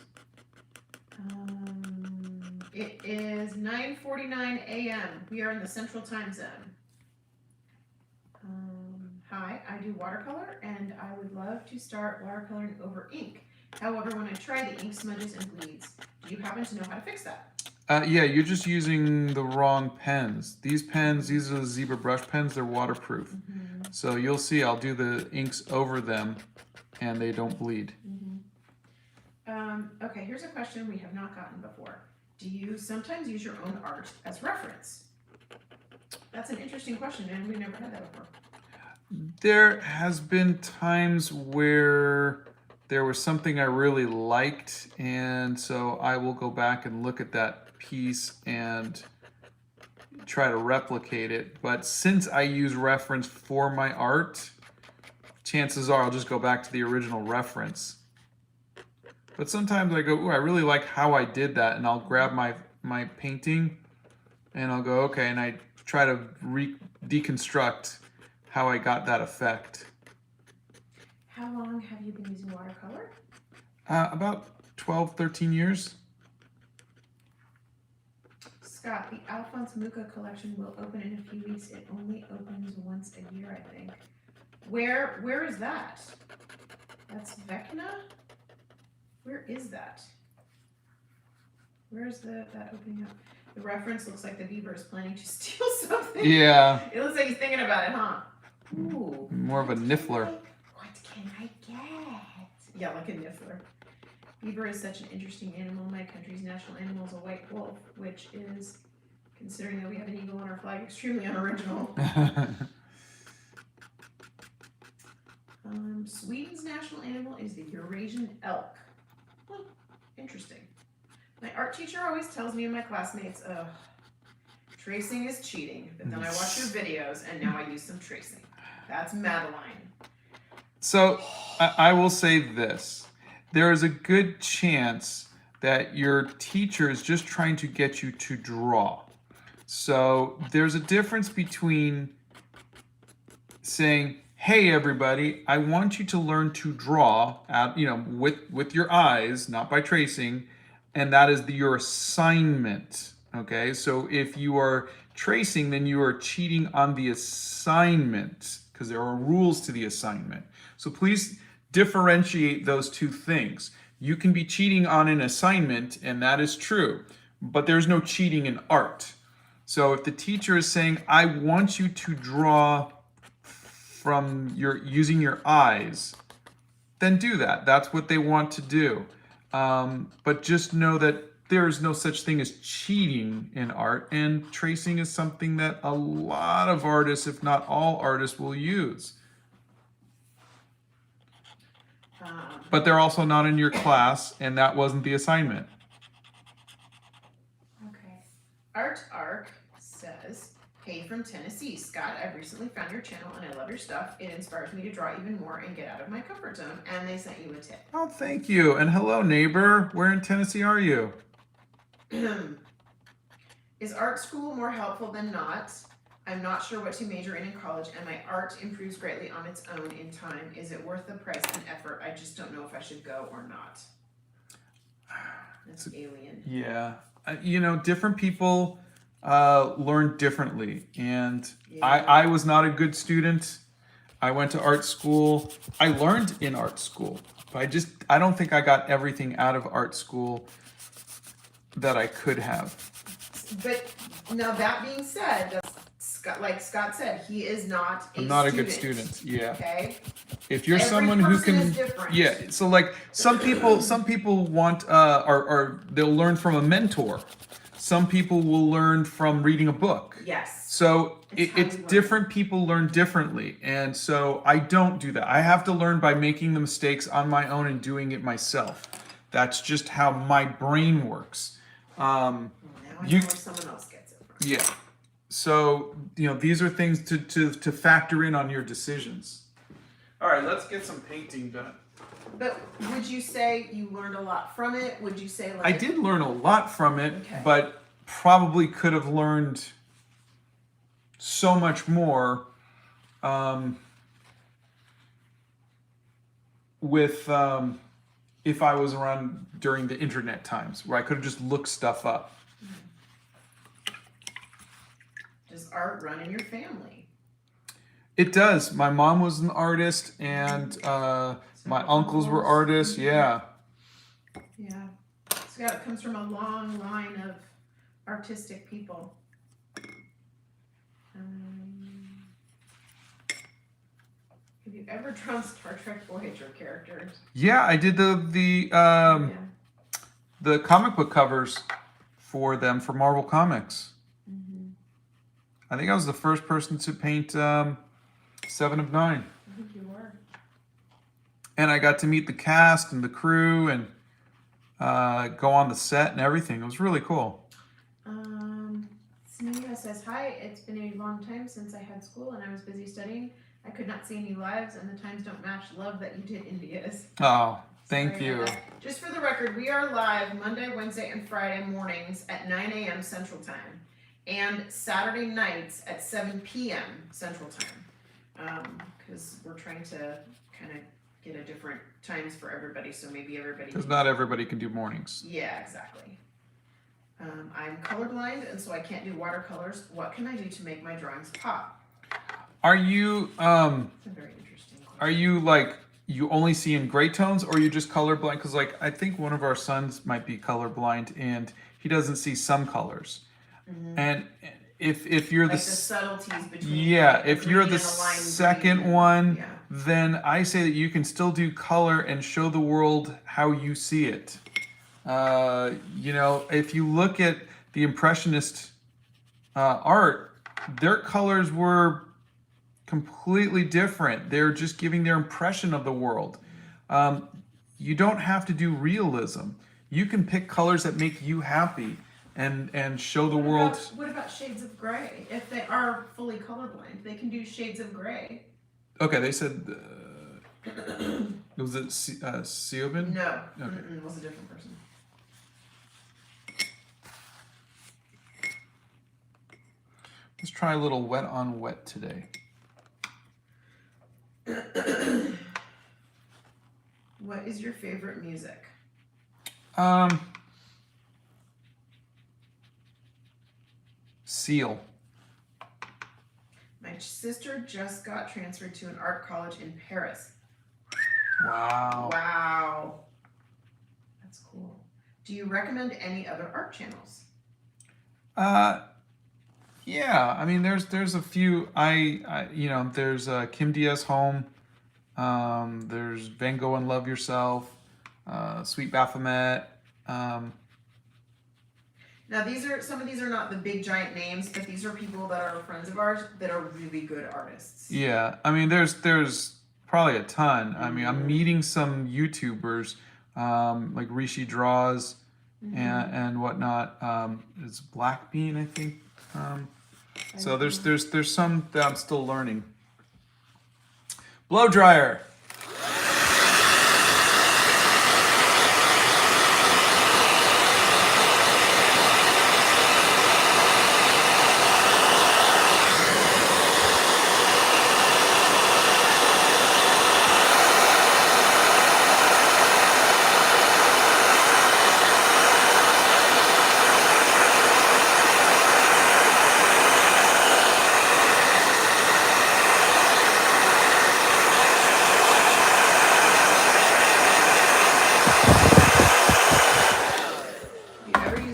It is 9:49 a.m. We are in the Central Time Zone. Hi, I do watercolor, and I would love to start watercoloring over ink. However, when I try, the ink smudges and bleeds. Do you happen to know how to fix that? Yeah, you're just using the wrong pens. These are the zebra brush pens. They're waterproof. Mm-hmm. So you'll see I'll do the inks over them, and they don't bleed. Mm-hmm. Okay, here's a question we have not gotten before. Do you sometimes use your own art as reference? That's an interesting question, and we've never had that before. There has been times where there was something I really liked, and so I will go back and look at that piece and try to replicate it. But since I use reference for my art, chances are I'll just go back to the original reference. But sometimes I go, ooh, I really like how I did that, and I'll grab my painting and I'll go, okay, and I try to deconstruct how I got that effect. How long have you been using watercolor? About 12, 13 years. Scott, the Alphonse Mucha collection will open in a few weeks. It only opens once a year, I think. Where is that? That's Vecna? Where is that? Where is that opening up? The reference looks like the beaver is planning to steal something. Yeah. It looks like he's thinking about it, huh? Ooh. More of a niffler. What can I get? Yeah, like a niffler. Beaver is such an interesting animal. My country's national animal is a white wolf, which is, considering that we have an eagle on our flag, extremely unoriginal. Sweden's national animal is the Eurasian elk. Well, interesting. My art teacher always tells me and my classmates, tracing is cheating, but then I watch your videos and now I use some tracing. That's Madeline. So I will say this. There is a good chance that your teacher is just trying to get you to draw. So there's a difference between saying, hey everybody, I want you to learn to draw at, with your eyes, not by tracing, and that is your assignment. Okay, so if you are tracing, then you are cheating on the assignment because there are rules to the assignment. So please differentiate those two things. You can be cheating on an assignment, and that is true, but there's no cheating in art. So if the teacher is saying, I want you to draw from using your eyes, then do that. That's what they want to do. But just know that there is no such thing as cheating in art, and tracing is something that a lot of artists, if not all artists, will use. But they're also not in your class, and that wasn't the assignment. Okay. Art Arc says, hey from Tennessee. Scott, I've recently found your channel and I love your stuff. It inspires me to draw even more and get out of my comfort zone. And they sent you a tip. Oh, thank you. And hello, neighbor. Where in Tennessee are you? Is art school more helpful than not? I'm not sure what to major in college, and my art improves greatly on its own in time. Is it worth the price and effort? I just don't know if I should go or not. That's alien. Yeah. Different people learn differently. And yeah. I was not a good student. I went to art school. I learned in art school. But I don't think I got everything out of art school that I could have. But now that being said, like Scott said, he is not a good student. Yeah. Okay. If you're someone who can, yeah. So like some people want or they'll learn from a mentor. Some people will learn from reading a book. Yes. So it's different. People learn differently, and so I don't do that. I have to learn by making the mistakes on my own and doing it myself. That's just how my brain works. Now I know where someone else gets it from. Yeah. So, these are things to factor in on your decisions. All right, let's get some painting done. But would you say you learned a lot from it? Would you say I did learn a lot from it, but probably could have learned so much more with if I was around during the internet times where I could have just looked stuff up. Does art run in your family? It does. My mom was an artist, and my uncles were artists. Yeah. Yeah. Scott, it comes from a long line of artistic people. Have you ever drawn Star Trek Voyager characters? Yeah, I did the comic book covers for them for Marvel Comics. I think I was the first person to paint 7 of 9. I think you were. And I got to meet the cast and the crew and go on the set and everything. It was really cool. Sneha says, hi, it's been a long time since I had school and I was busy studying. I could not see any lives and the times don't match. Love that you did India's. Oh, thank you. Just for the record, we are live Monday, Wednesday, and Friday mornings at 9 a.m. Central Time. And Saturday nights at 7 p.m. Central Time, because we're trying to kind of get a different times for everybody, so maybe everybody... Because not everybody can do mornings. Yeah, exactly. I'm colorblind, and so I can't do watercolors. What can I do to make my drawings pop? Are you... That's a very interesting question. Are you, you only see in gray tones, or are you just colorblind? Because, I think one of our sons might be colorblind, and he doesn't see some colors. And if you're Like the the subtleties between yeah, a if you're green the and a lime second green. one, Yeah. then I say that you can still do color and show the world how you see it. If you look at the Impressionist art, their colors were completely different. They're just giving their impression of the world. You don't have to do realism. You can pick colors that make you happy and show the world. What about shades of gray? If they are fully colorblind, they can do shades of gray. Okay, they said. Was it Siobhan? No, Okay. it was a different person. Let's try a little wet on wet today. What is your favorite music? Seal. My sister just got transferred to an art college in Paris. Wow. Wow. That's cool. Do you recommend any other art channels? Yeah. I mean, there's a few. There's Kim Diaz Home. There's Van Gogh and Love Yourself. Sweet Baphomet. Now some of these are not the big giant names, but these are people that are friends of ours that are really good artists. Yeah. I mean, there's probably a ton. I mean, I'm meeting some YouTubers, like Rishi Draws and whatnot. It's Black Bean, I think. So there's some that I'm still learning. Blow dryer.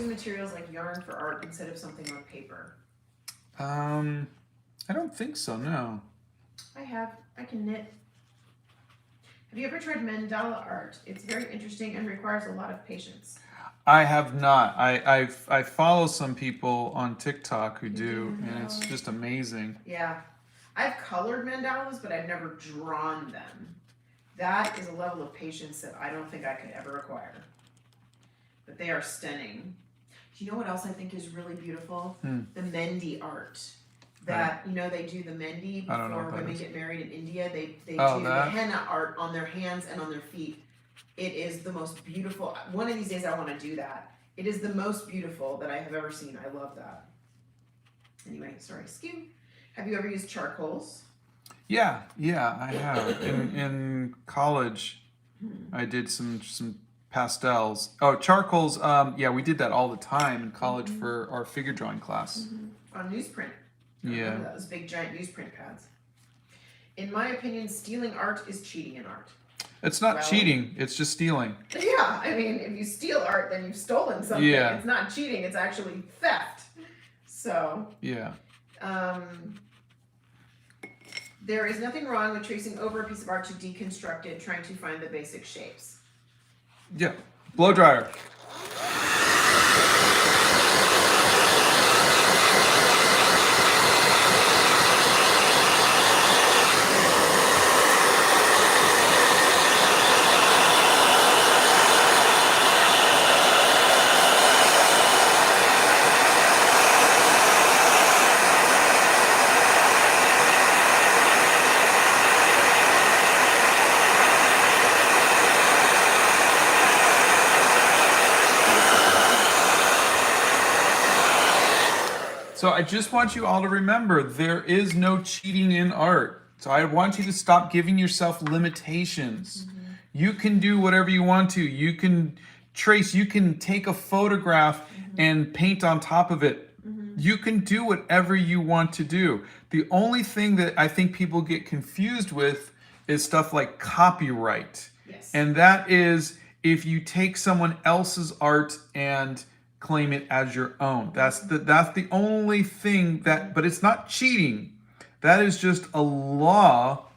Materials like yarn for art instead of something on paper? I don't think so, no. I can knit. Have you ever tried mandala art? It's very interesting and requires a lot of patience. I have not. I follow some people on TikTok who do, and it's just amazing. Yeah. I've colored mandalas, but I've never drawn them. That is a level of patience that I don't think I could ever acquire. But they are stunning. Do you know what else I think is really beautiful? The Mendi art. That, they do the Mendi before women get married in India. They do the henna art on their hands and on their feet. It is the most beautiful. One of these days I want to do that. It is the most beautiful that I have ever seen. I love that. Anyway, sorry, skew. Have you ever used charcoals? Yeah, I have. In college, I did some pastels. Oh, charcoals. Yeah, we did that all the time in college for our figure drawing class. On newsprint. Yeah. Those big giant newsprint pads. In my opinion, stealing art is cheating in art. It's not cheating. It's just stealing. Yeah, I mean, if you steal art, then you've stolen something. Yeah. It's not cheating. It's actually theft. So. Yeah. There is nothing wrong with tracing over a piece of art to deconstruct it, trying to find the basic shapes. Yeah. Blow dryer. So I just want you all to remember, there is no cheating in art. So I want you to stop giving yourself limitations. You can do whatever you want to. You can trace, you can take a photograph and paint on top of it. You can do whatever you want to do. The only thing that I think people get confused with is stuff like copyright. Yes. And that is if you take someone else's art and claim it as your own. That's the only thing that, but it's not cheating. That is just a law.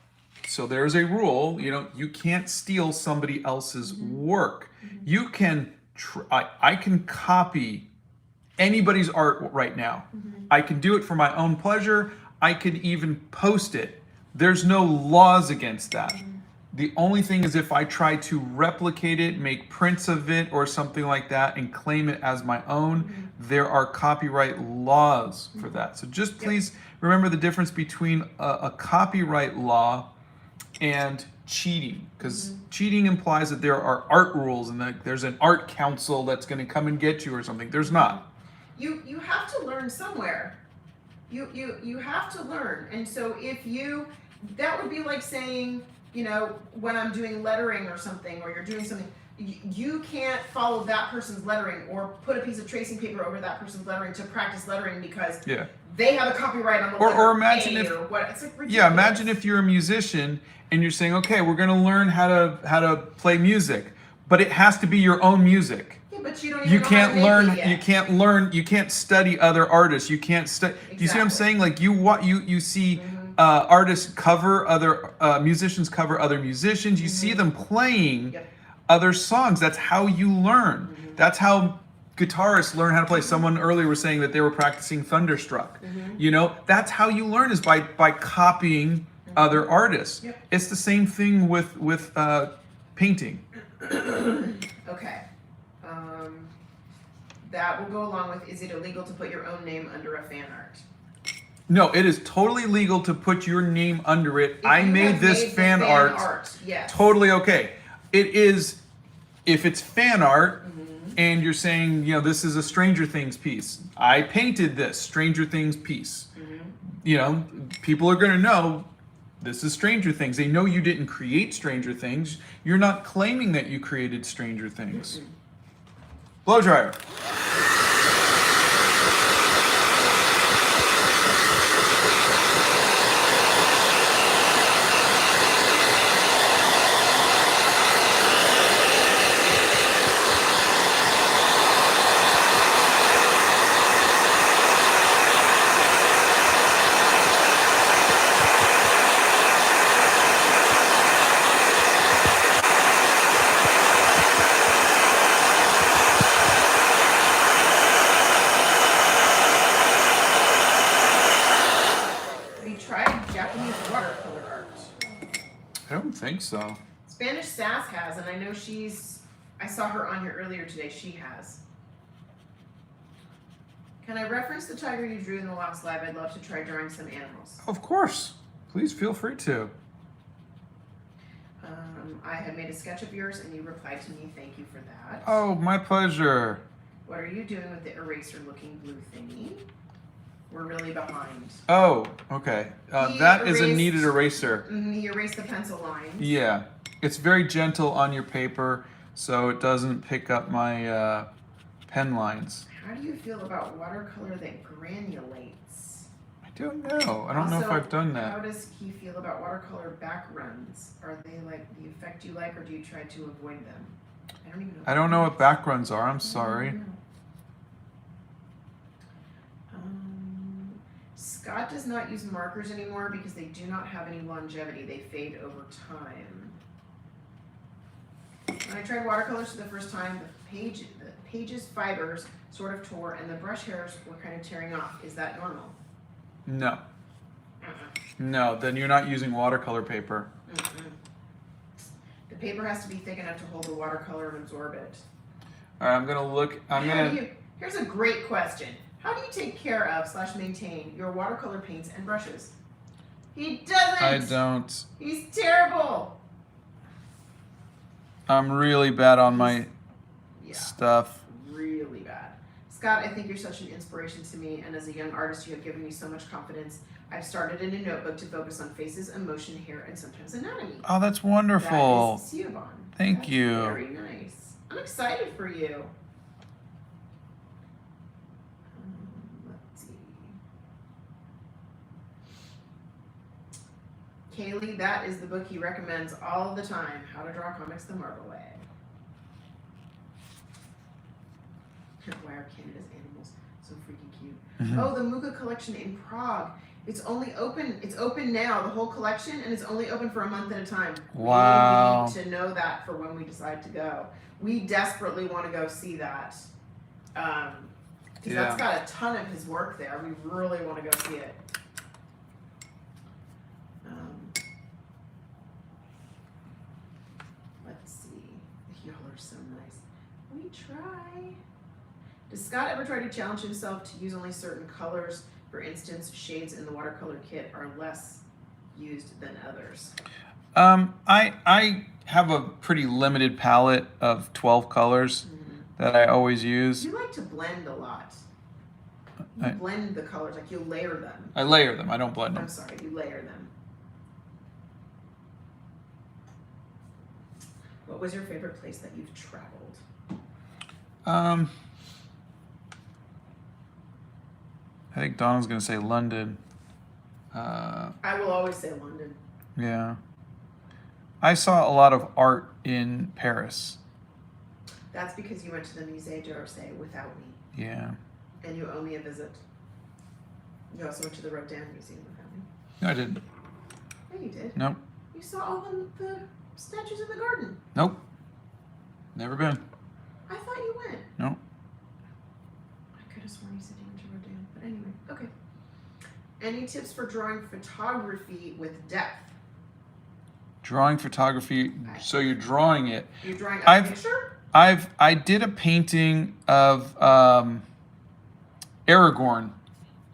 So there's a rule, you can't steal somebody else's work. You can I can copy anybody's art right now. I can do it for my own pleasure. I could even post it. There's no laws against that. The only thing is if I try to replicate it, make prints of it or something like that and claim it as my own, there are copyright laws for that. So just please remember the difference between a copyright law and cheating, because cheating implies that there are art rules and that there's an art council that's going to come and get you or something. There's not. You have to learn somewhere. You have to learn. And so that would be like saying, when I'm doing lettering or something, or you're doing something, you can't follow that person's lettering or put a piece of tracing paper over that person's lettering to practice lettering because they have a copyright on the letter. Or imagine if it's like ridiculous. Imagine if you're a musician and you're saying, okay, we're going to learn how to play music, but it has to be your own music. Yeah, but you don't even know how to make it yet. You can't study other artists. You can't study. Do you see what I'm saying? Like you see artists cover other musicians cover other musicians. You see them playing other songs. That's how you learn. That's how guitarists learn how to play. Someone earlier was saying that they were practicing Thunderstruck. That's how you learn, is by copying other artists. It's the same thing with painting. Okay. That will go along with, is it illegal to put your own name under a fan art? No, it is totally legal to put your name under it. I made this fan art. Yes. Totally okay. It is, if it's fan art and you're saying, this is a Stranger Things piece. I painted this Stranger Things piece. People are going to know this is Stranger Things. They know you didn't create Stranger Things. You're not claiming that you created Stranger Things. Blow dryer. I don't think so. Spanish Sass has, and I know I saw her on here earlier today, she has. Can I reference the tiger you drew in the last live? I'd love to try drawing some animals. Of course. Please feel free to. I had made a sketch of yours and you replied to me, thank you for that. Oh, my pleasure. What are you doing with the eraser looking blue thingy? We're really behind. Oh, okay. That is a needed eraser. He erased the pencil lines. Yeah. It's very gentle on your paper, so it doesn't pick up my pen lines. How do you feel about watercolor that granulates? I don't know. I don't know if I've done that. How does he feel about watercolor backruns? Are they like the effect you like, or do you try to avoid them? I don't even know. I don't know what backruns are. I'm sorry. Scott does not use markers anymore because they do not have any longevity. They fade over time. When I tried watercolors for the first time, the page's fibers sort of tore and the brush hairs were kind of tearing off. Is that normal? No. No, then you're not using watercolor paper. The paper has to be thick enough to hold the watercolor and absorb it. All right, I'm going to look. Here's a great question. How do you take care of / maintain your watercolor paints and brushes? He doesn't. I don't. He's terrible. I'm really bad on my stuff. Really bad. Scott, I think you're such an inspiration to me, and as a young artist, you have given me so much confidence. I've started in a notebook to focus on faces, emotion, hair, and sometimes anatomy. Oh, that's wonderful. That is Siobhan. Thank you. Very nice. I'm excited for you. Kaylee, that is the book he recommends all the time, How to Draw Comics the Marvel Way. Why are Canada's animals so freaking cute? Oh, the Muga collection in Prague. It's open now, the whole collection, and it's only open for a month at a time. Wow. We need to know that for when we decide to go. We desperately want to go see that. Because that's got a ton of his work there. We really want to go see it. Let's see. Y'all are so nice. We try. Does Scott ever try to challenge himself to use only certain colors? For instance, shades in the watercolor kit are less used than others. I have a pretty limited palette of 12 colors that I always use. You like to blend a lot. You blend the colors, like you layer them. I layer them. I don't blend them. I'm sorry, you layer them. What was your favorite place that you've traveled? I think Donna's going to say London. I will always say London. Yeah. I saw a lot of art in Paris. That's because you went to the Musée d'Orsay without me. Yeah. And you owe me a visit. You also went to the Rodin Museum without me. No, I didn't. Yeah, you did. Nope. You saw all the statues in the garden. Nope. Never been. I thought you went. Nope. I could have sworn you said you went to Rodin. But anyway, okay. Any tips for drawing photography with depth? Drawing photography, so you're drawing it. You're drawing a picture? I did a painting of Aragorn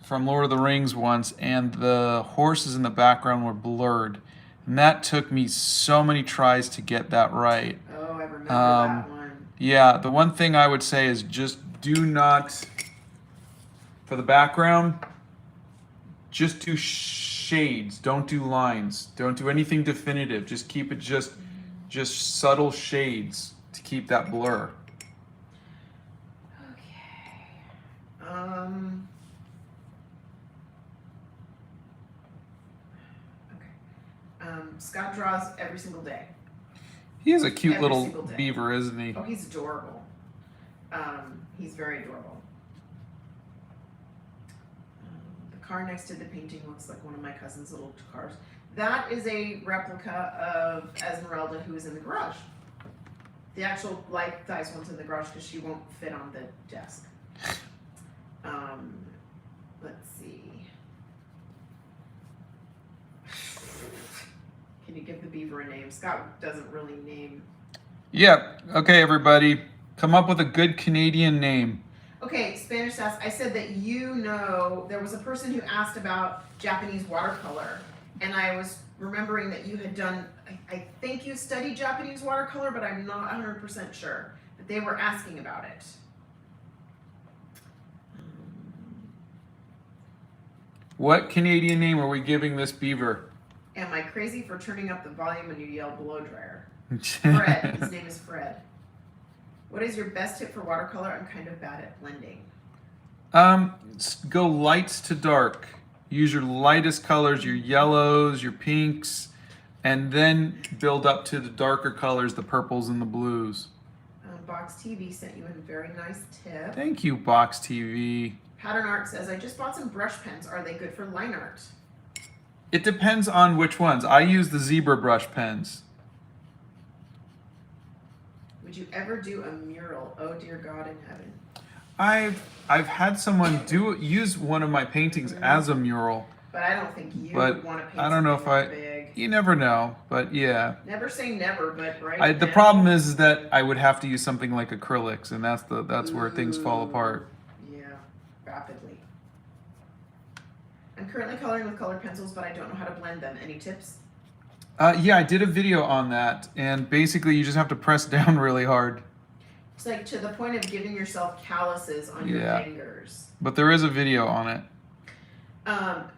from Lord of the Rings once, and the horses in the background were blurred. And that took me so many tries to get that right. Oh, I remember that one. Yeah, the one thing I would say is just do not, for the background, just do shades. Don't do lines. Don't do anything definitive. Just keep it just subtle shades to keep that blur. Scott draws every single day. He is a cute Every little single day. beaver, isn't he? Oh, he's adorable. He's very adorable. The car next to the painting looks like one of my cousin's little cars. That is a replica of Esmeralda, who is in the garage. The actual life-size one's in the garage because she won't fit on the desk. Let's see. Can you give the beaver a name? Scott doesn't really name. Yeah. Okay, everybody. Come up with a good Canadian name. Okay, Spanish sass. I said that there was a person who asked about Japanese watercolor, and I was remembering that you had done, I think you studied Japanese watercolor, but I'm not 100% sure. But they were asking about it. What Canadian name are we giving this beaver? Am I crazy for turning up the volume when you yell blow dryer? Fred. His name is Fred. What is your best tip for watercolor? I'm kind of bad at blending. Go lights to dark. Use your lightest colors, your yellows, your pinks, and then build up to the darker colors, the purples and the blues. Box TV sent you a very nice tip. Thank you, Box TV. Pattern Art says, I just bought some brush pens. Are they good for line art? It depends on which ones. I use the zebra brush pens. Would you ever do a mural? Oh dear God in heaven. I've had someone use one of my paintings as a mural. But I don't think you But would want to paint I don't know if something big. you never know, but yeah. Never say never, but right The now, problem is that I would have to use something like acrylics, and that's where things fall apart. Yeah, rapidly. I'm currently coloring with colored pencils, but I don't know how to blend them. Any tips? Yeah, I did a video on that, and basically you just have to press down really hard. It's like to the point of giving yourself calluses on your fingers. But there is a video on it.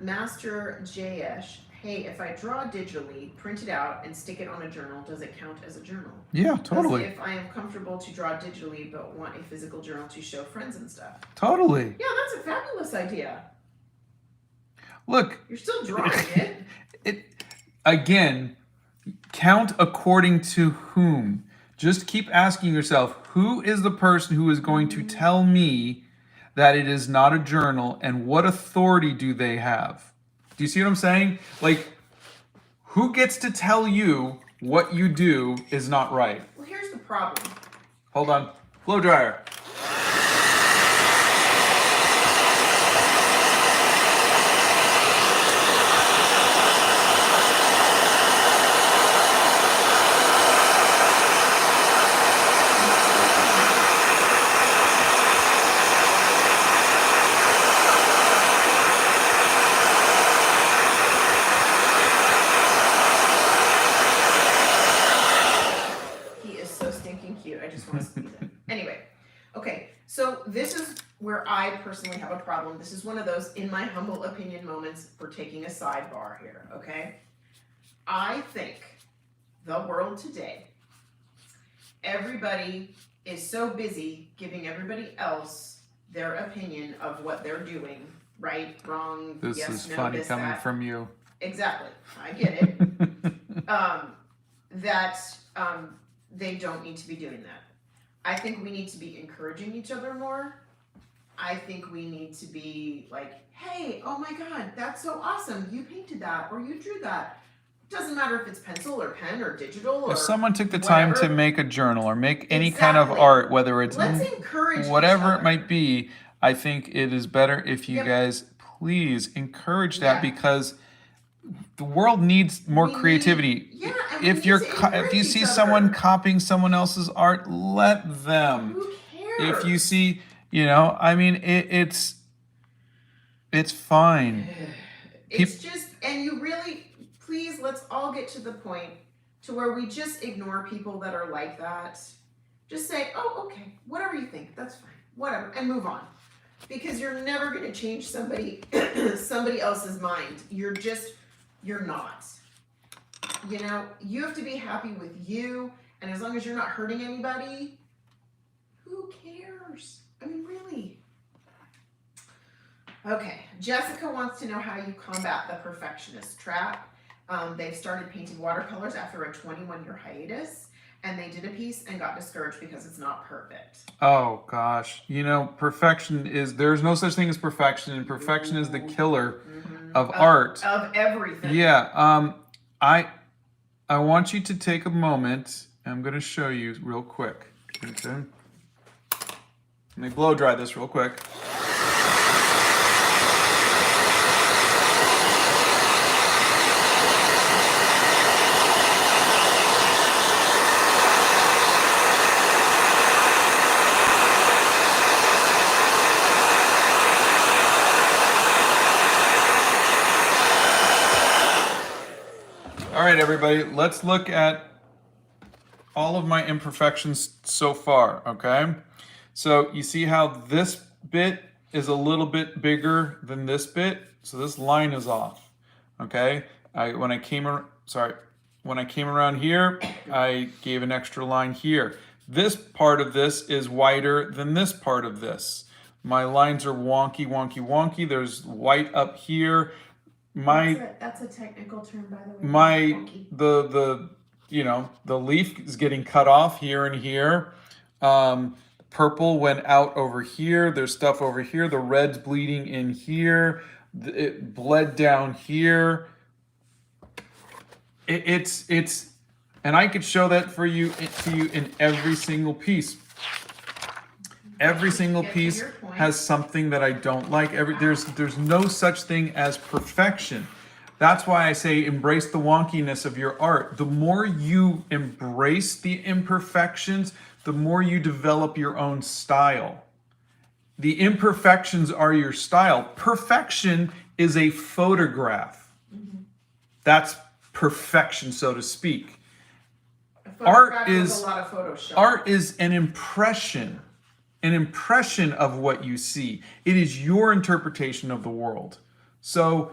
Master JS, hey, if I draw digitally, print it out, and stick it on a journal, does it count as a journal? Yeah, totally. If I am comfortable to draw digitally but want a physical journal to show friends and stuff. Totally. Yeah, that's a fabulous idea. Look. You're still drawing it. Again, count according to whom. Just keep asking yourself, who is the person who is going to tell me that it is not a journal, and what authority do they have? Do you see what I'm saying? Like, who gets to tell you what you do is not right? Well, here's the problem. Hold on. Blow dryer. Cute. I just want to squeeze it. Anyway, okay, so this is where I personally have a problem. This is one of those, in my humble opinion, moments for taking a sidebar here, okay? I think the world today, everybody is so busy giving everybody else their opinion of what they're doing, right, wrong, This yes, is no, funny this, coming that. from you. Exactly, I get it. They don't need to be doing that. I think we need to be encouraging each other more. I think we need to be like, hey, oh my God, that's so awesome. You painted that or you drew that. Doesn't matter if it's pencil or pen or digital or If someone took the time whatever. to make a journal or make any kind of Exactly. art, whether it's Let's encourage whatever each it other. might be, I think it is better if you Yep. guys please encourage that, Yeah. because the world needs more We creativity. need- yeah, and we if need you're to if encourage you each see other. someone copying someone else's art, let them. Who cares? If you see, I mean, it's fine. It's just, and you really, please, let's all get to the point to where we just ignore people that are like that. Just say, oh, okay, whatever you think, that's fine, whatever, and move on. Because you're never going to change somebody else's mind. You're not. You have to be happy with you, and as long as you're not hurting anybody, who cares? I mean, really. Okay, Jessica wants to know how you combat the perfectionist trap. They've started painting watercolors after a 21-year hiatus, and they did a piece and got discouraged because it's not perfect. Oh gosh, there's no such thing as perfection, and perfection is the killer of art. Of everything. Yeah. I want you to take a moment. I'm going to show you real quick. Okay. Let me blow dry this real quick. All right, everybody, let's look at all of my imperfections so far, okay? So you see how this bit is a little bit bigger than this bit? So this line is off, okay? When I came around here, I gave an extra line here. This part of this is wider than this part of this. My lines are wonky, wonky, wonky. There's white up here. That's a technical term, by the way. The leaf is getting cut off here and here. Purple went out over here. There's stuff over here. The red's bleeding in here. It bled down here. And I could show that to you in every single piece. Every single piece has something that I don't like. There's no such thing as perfection. That's why I say embrace the wonkiness of your art. The more you embrace the imperfections, the more you develop your own style. The imperfections are your style. Perfection is a photograph. That's perfection, so to speak. Art is an impression. An impression of what you see. It is your interpretation of the world. So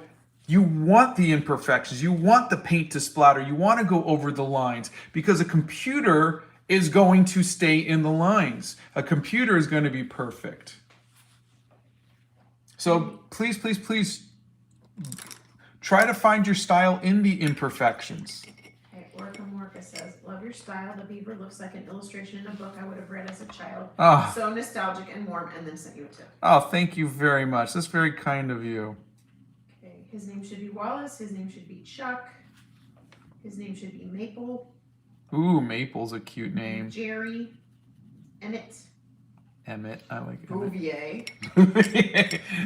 you want the imperfections. You want the paint to splatter. You want to go over the lines, because a computer is going to stay in the lines. A computer is going to be perfect. So please, please, please try to find your style in the imperfections. Okay, Orca Morca says, love your your style. The beaver looks like an illustration in a book I would have read as a child. Oh, So nostalgic and warm, and then sent you a tip. oh, thank you very much. That's very kind of you. Okay, his name should be Wallace. His name should be Chuck. His name should be Maple. Ooh, Maple's a cute name. Jerry. Emmett. Emmett, I like Emmett. Bouvier.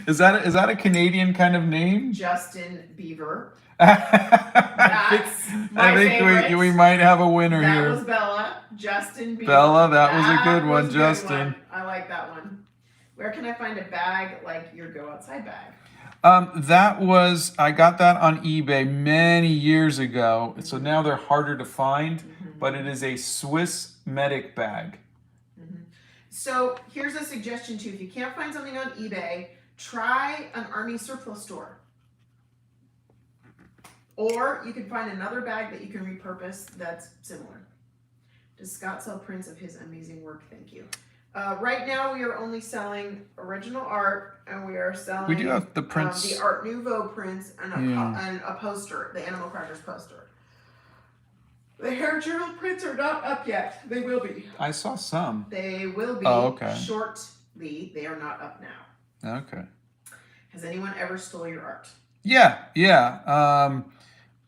Is that a Canadian kind of name? Justin Beaver. I my think favorite. we might have a winner That here. was Bella. Justin Beaver. Bella, that was a good one, was a Justin. one. I like that one. Where can I find a bag like your go outside bag? I got that on eBay many years ago. So now they're harder to find, but it is a Swiss medic bag. So here's a suggestion too. If you can't find something on eBay, try an army surplus store. Or you can find another bag that you can repurpose that's similar. Does Scott sell prints of his amazing work? Thank you. Right now we are only selling original art, and we are selling. We do have the prints. The Art Nouveau prints and a poster, the Animal Crackers poster. The hair journal prints are not up yet. They will be. I saw some. They will be shortly. They are not up now. Okay. Has anyone ever stole your art? Yeah.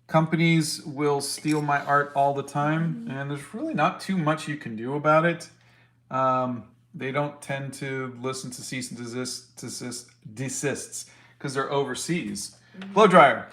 Companies will steal my art all the time, and there's really not too much you can do about it. They don't tend to listen to cease and desists because they're overseas. Blow dryer.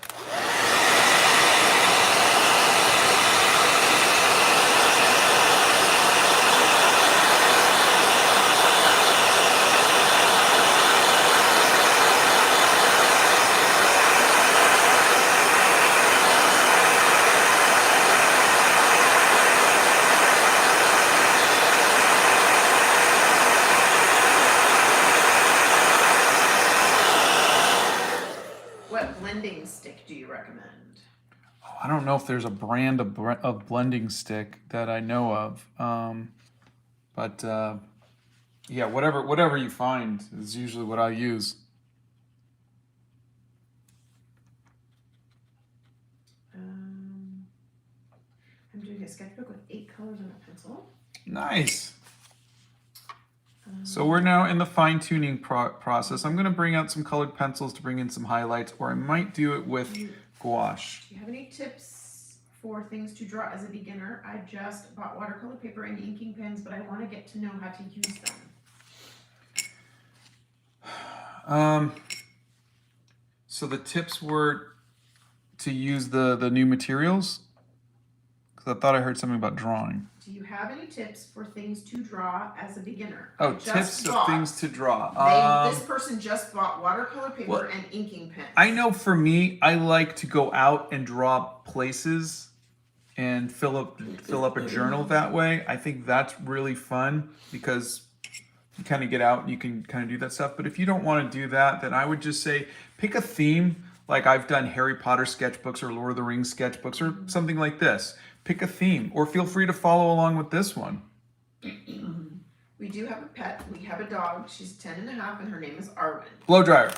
What blending stick do you recommend? I don't know if there's a brand of blending stick that I know of, but yeah, whatever you find is usually what I use. I'm doing a sketchbook with 8 colors on a pencil. Nice. So we're now in the fine-tuning process. I'm going to bring out some colored pencils to bring in some highlights, or I might do it with gouache. Do you have any tips for things to draw as a beginner? I just bought watercolor paper and inking pens, but I want to get to know how to use them. So the tips were to use the new materials? Because I thought I heard something about drawing. Do you have any tips for things to draw as a beginner? Oh, tips of things to draw. This person just bought watercolor paper and inking pens. I know for me, I like to go out and draw places and fill up a journal that way. I think that's really fun because you kind of get out and you can kind of do that stuff. But if you don't want to do that, then I would just say pick a theme. Like I've done Harry Potter sketchbooks or Lord of the Rings sketchbooks or something like this. Pick a theme, or feel free to follow along with this one. We do have a pet. We have a dog. She's 10 and a half, and her name is Arwen. Blow dryer.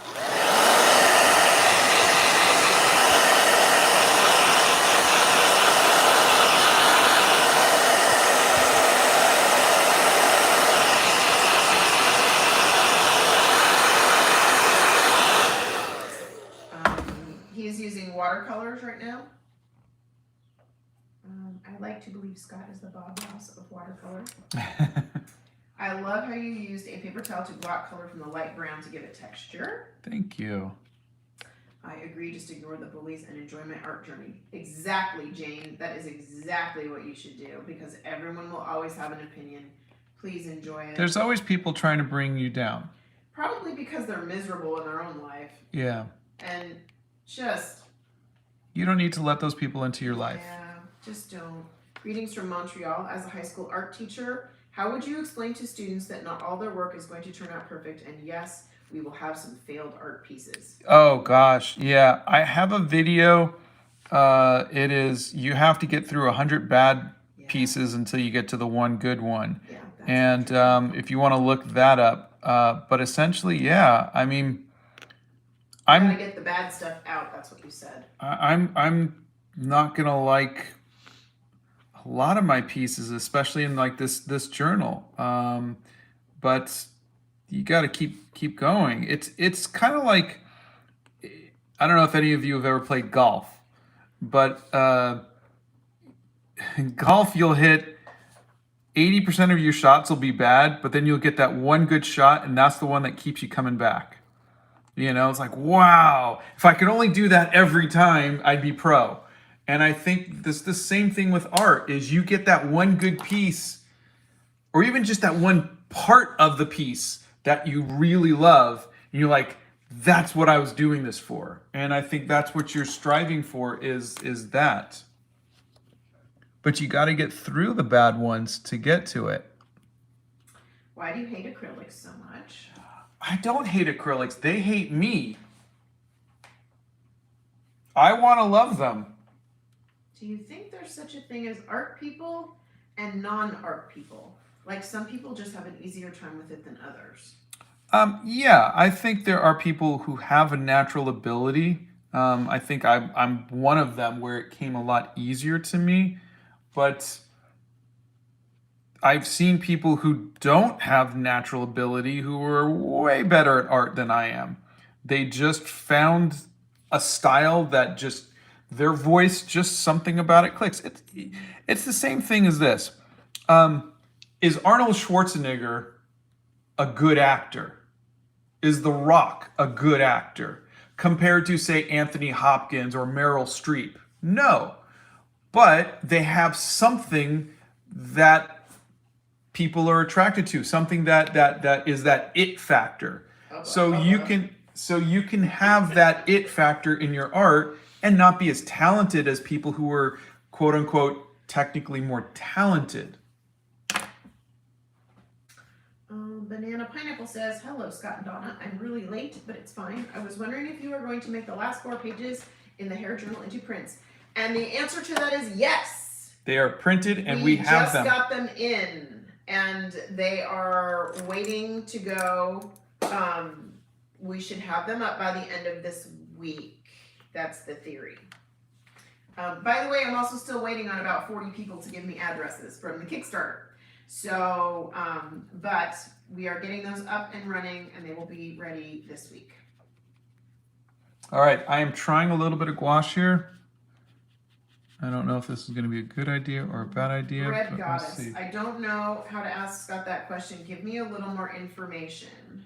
He is using watercolors right now. I like to believe Scott is the Bob Ross of watercolor. I love how you used a paper towel to block color from the light brown to give it texture. Thank you. I agree, just ignore the bullies and enjoy my art journey. Exactly, Jane. That is exactly what you should do because everyone will always have an opinion. Please enjoy it. There's always people trying to bring you down. Probably because they're miserable in their own life. Yeah. And just... You don't need to let those people into your life. Yeah, just don't. Greetings from Montreal. As a high school art teacher, how would you explain to students that not all their work is going to turn out perfect? And yes, we will have some failed art pieces. Oh gosh, yeah. I have a video. It is, you have to get through 100 bad pieces until you get to the one good one. Yeah, and if you want to look that up, but essentially, yeah. I mean, I'm gonna get the bad stuff out. That's what you said. I'm not gonna like a lot of my pieces, especially in like this journal. But you got to keep going. It's kind of like, I don't know if any of you have ever played golf, but in golf you'll hit 80% of your shots will be bad, but then you'll get that one good shot, and that's the one that keeps you coming back. You know, it's like, wow, if I could only do that every time, I'd be pro. And I think the same thing with art is you get that one good piece, or even just that one part of the piece that you really love, and you're like, that's what I was doing this for. And I think that's what you're striving for is that. But you got to get through the bad ones to get to it. Why do you hate acrylics so much? I don't hate acrylics. They hate me. I want to love them. Do you think there's such a thing as art people and non-art people? Like some people just have an easier time with it than others. Yeah, I think there are people who have a natural ability. I think I'm one of them where it came a lot easier to me. But I've seen people who don't have natural ability who are way better at art than I am. They just found a style that just, their voice, just something about it clicks. It's the same thing as this. Is Arnold Schwarzenegger a good actor? Is The Rock a good actor? Compared to, say, Anthony Hopkins or Meryl Streep? No. But they have something that people are attracted to, something that is that it factor. So you can have that it factor in your art and not be as talented as people who are quote unquote technically more talented. Banana Pineapple says, hello, Scott and Donna. I'm really late, but it's fine. I was wondering if you are going to make the last 4 pages in the hair journal into prints. And the answer to that is yes. They are printed and we have them. We just got them in and they are waiting to go. We should have them up by the end of this week. That's the theory. By the way, I'm also still waiting on about 40 people to give me addresses from the Kickstarter. So, but we are getting those up and running and they will be ready this week. All right, I am trying a little bit of gouache here. I don't know if this is going to be a good idea or a bad idea. Red Goddess, I don't know how to ask Scott that question. Give me a little more information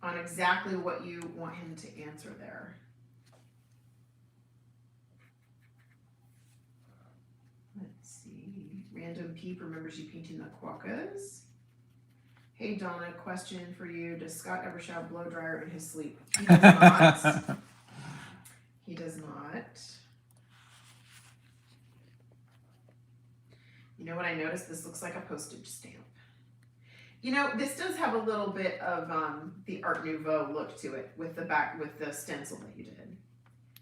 on exactly what you want him to answer there. Let's see. Random Peep remembers you painting the quokkas. Hey Donna, question for you. Does Scott ever shout blow dryer in his sleep? He does not. He does not. You know what I noticed? This looks like a postage stamp. You know, this does have a little bit of the Art Nouveau look to it with the stencil that you did.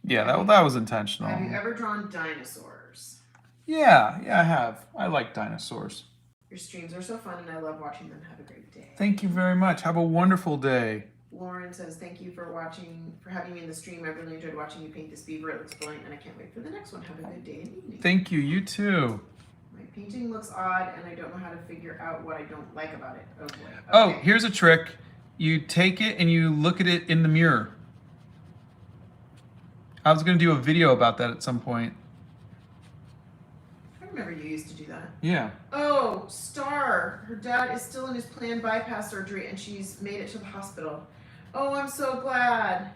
Yeah, that was intentional. Have you ever drawn dinosaurs? Yeah, I have. I like dinosaurs. Your streams are so fun and I love watching them. Have a great day. Thank you very much. Have a wonderful day. Lauren says, thank you for having me in the stream. I really enjoyed watching you paint this beaver. It looks brilliant and I can't wait for the next one. Have a good day and evening. Thank you. You too. My painting looks odd and I don't know how to figure out what I don't like about it. Oh boy. Okay. Oh, here's a trick. You take it and you look at it in the mirror. I was going to do a video about that at some point. I remember you used to do that. Yeah. Oh, Star. Her dad is still in his planned bypass surgery and she's made it to the hospital. Oh, I'm so glad.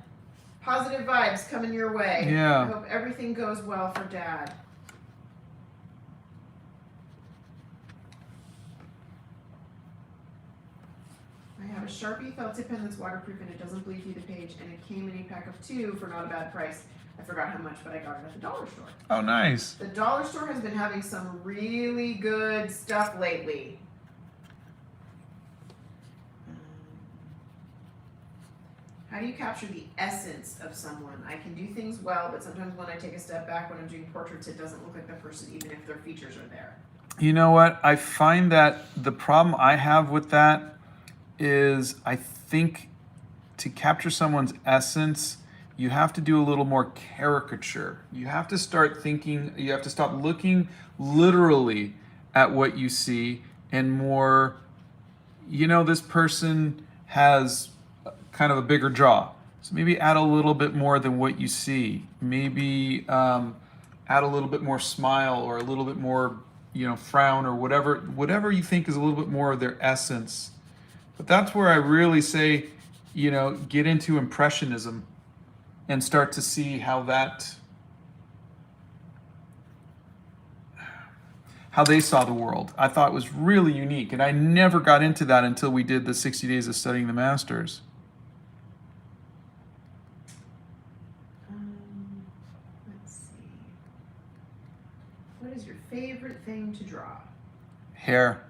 Positive vibes coming your way. Yeah. I hope everything goes well for Dad. I have a Sharpie felt tip pen that's waterproof and it doesn't bleed through the page and it came in a pack of 2 for not a bad price. I forgot how much, but I got it at the dollar store. Oh, nice. The dollar store has been having some really good stuff lately. How do you capture the essence of someone? I can do things well, but sometimes when I take a step back when I'm doing portraits, it doesn't look like the person, even if their features are there. You know what? I find that the problem I have with that is I think to capture someone's essence, you have to do a little more caricature. You have to start thinking, you have to stop looking literally at what you see and more, this person has kind of a bigger jaw. So maybe add a little bit more than what you see. Maybe add a little bit more smile or a little bit more, frown or whatever you think is a little bit more of their essence. But that's where I really say, get into Impressionism and start to see how they saw the world. I thought it was really unique, and I never got into that until we did the 60 Days of Studying the Masters. Let's see. What is your favorite thing to draw? Hair,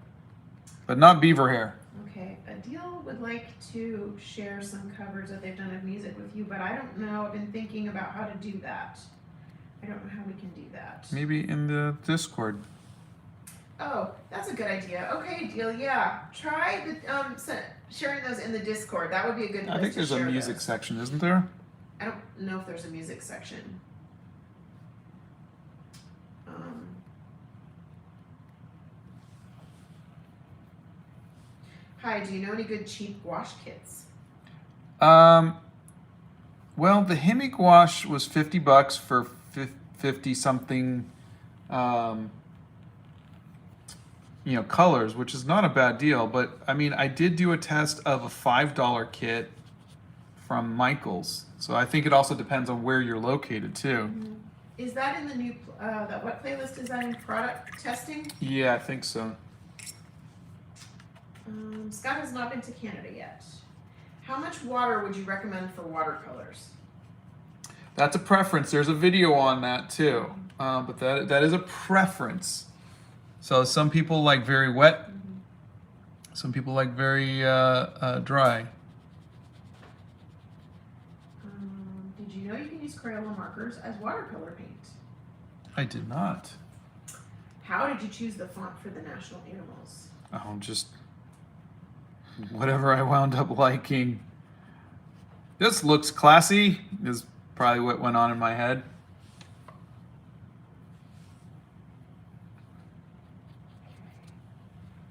but not beaver hair. Okay, Adele would like to share some covers that they've done of music with you, but I don't know. I've been thinking about how to do that. I don't know how we can do that. Maybe in the Discord. Oh, that's a good idea. Okay, Adele, yeah. Try sharing those in the Discord. That would be a good place I think to there's a share music those. section, isn't there? I don't know if there's a music section. Hi, do you know any good cheap gouache kits? Well, the Hemi gouache was $50 for 50 something, colors, which is not a bad deal. But I mean, I did do a test of a $5 kit from Michaels, so I think it also depends on where you're located too. Is that in the new? What playlist is that in? Product testing. Yeah, I think so. Scott has not been to Canada yet. How much water would you recommend for watercolors? That's a preference. There's a video on that too, but that is a preference. So some people like very wet. Some people like very dry. Did you know you can use Crayola markers as watercolor paint? I did not. How did you choose the font for the national animals? Oh, just whatever I wound up liking. This looks classy, is probably what went on in my head.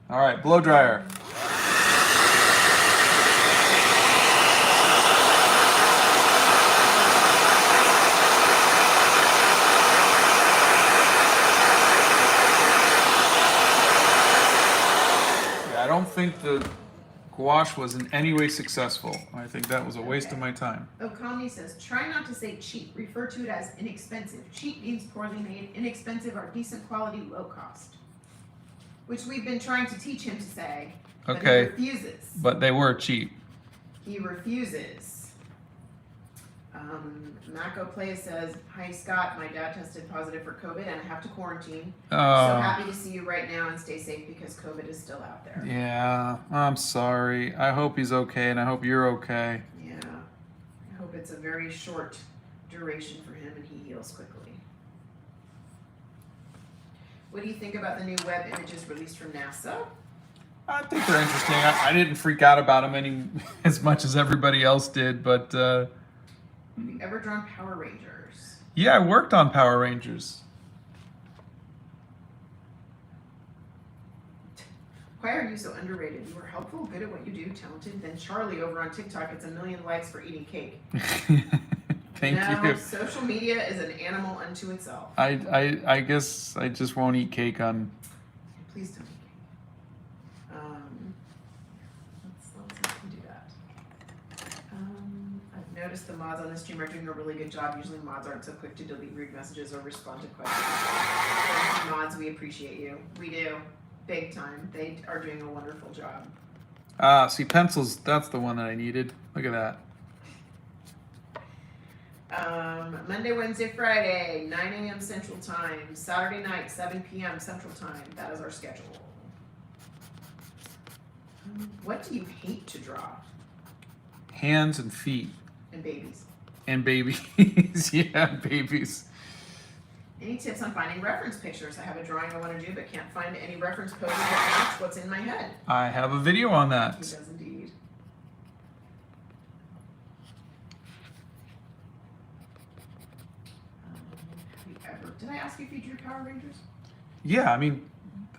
All right, blow dryer. Yeah, I don't think the gouache was in any way successful. I think that was a waste of my time. Okami says, try not to say cheap. Refer to it as inexpensive. Cheap means poorly made. Inexpensive are decent quality, low cost. Which we've been trying to teach him to say, but Okay. he refuses. But they were cheap. He refuses. Mako Play says, hi Scott, my dad tested positive for COVID and I have to quarantine. So happy to see you right now and stay safe because COVID is still out there. Yeah, I'm sorry. I hope he's okay and I hope you're okay. Yeah. I hope it's a very short duration for him and he heals quickly. What do you think about the new web images released from NASA? I think they're interesting. I didn't freak out about them as much as everybody else did, but Have you ever drawn Power Rangers? yeah, I worked on Power Rangers. Why are you so underrated? You are helpful, good at what you do, talented. Then Charlie over on TikTok gets 1 million likes for eating cake. Thank No, you. social media is an animal unto itself. I guess I just won't eat cake on. Please don't eat cake. Let's see if we can do that. I've noticed the mods on the stream are doing a really good job. Usually mods aren't so quick to delete rude messages or respond to questions. Thank you, mods, we appreciate you. We do. Big time. They are doing a wonderful job. See, pencils, that's the one that I needed. Look at that. Monday, Wednesday, Friday, 9 a.m. Central Time. Saturday night, 7 p.m. Central Time. That is our schedule. What do you hate to draw? Hands and feet. And babies. And babies. Yeah, babies. Any tips on finding reference pictures? I have a drawing I want to do, but can't find any reference poses that match what's in my head. I have a video on He that. does indeed. Did I ask you if you drew Power Rangers? Yeah, I mean,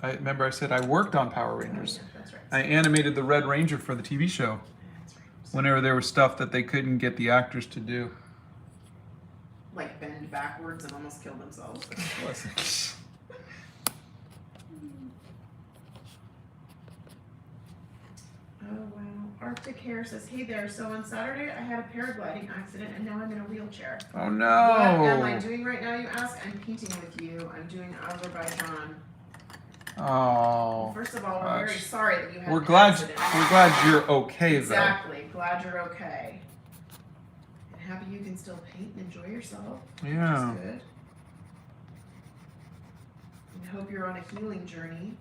I remember I said I worked on Power Rangers. Oh, yeah, that's right. I animated the Red Ranger for the TV show. That's right. Whenever there was stuff that they couldn't get the actors to do. Like bend backwards and almost kill themselves. Oh wow. Arctic Hair says, "Hey there. So on Saturday I had a paragliding accident and now I'm in a wheelchair. Oh What am I no! doing right now, you ask? I'm painting with you. I'm doing Azerbaijan. Oh. First of all, we're gosh. very sorry that you had We're an glad accident. you're okay Exactly. Glad you're okay. And happy you can still paint and enjoy yourself. though. Yeah. Which is good. And hope you're on a healing journey.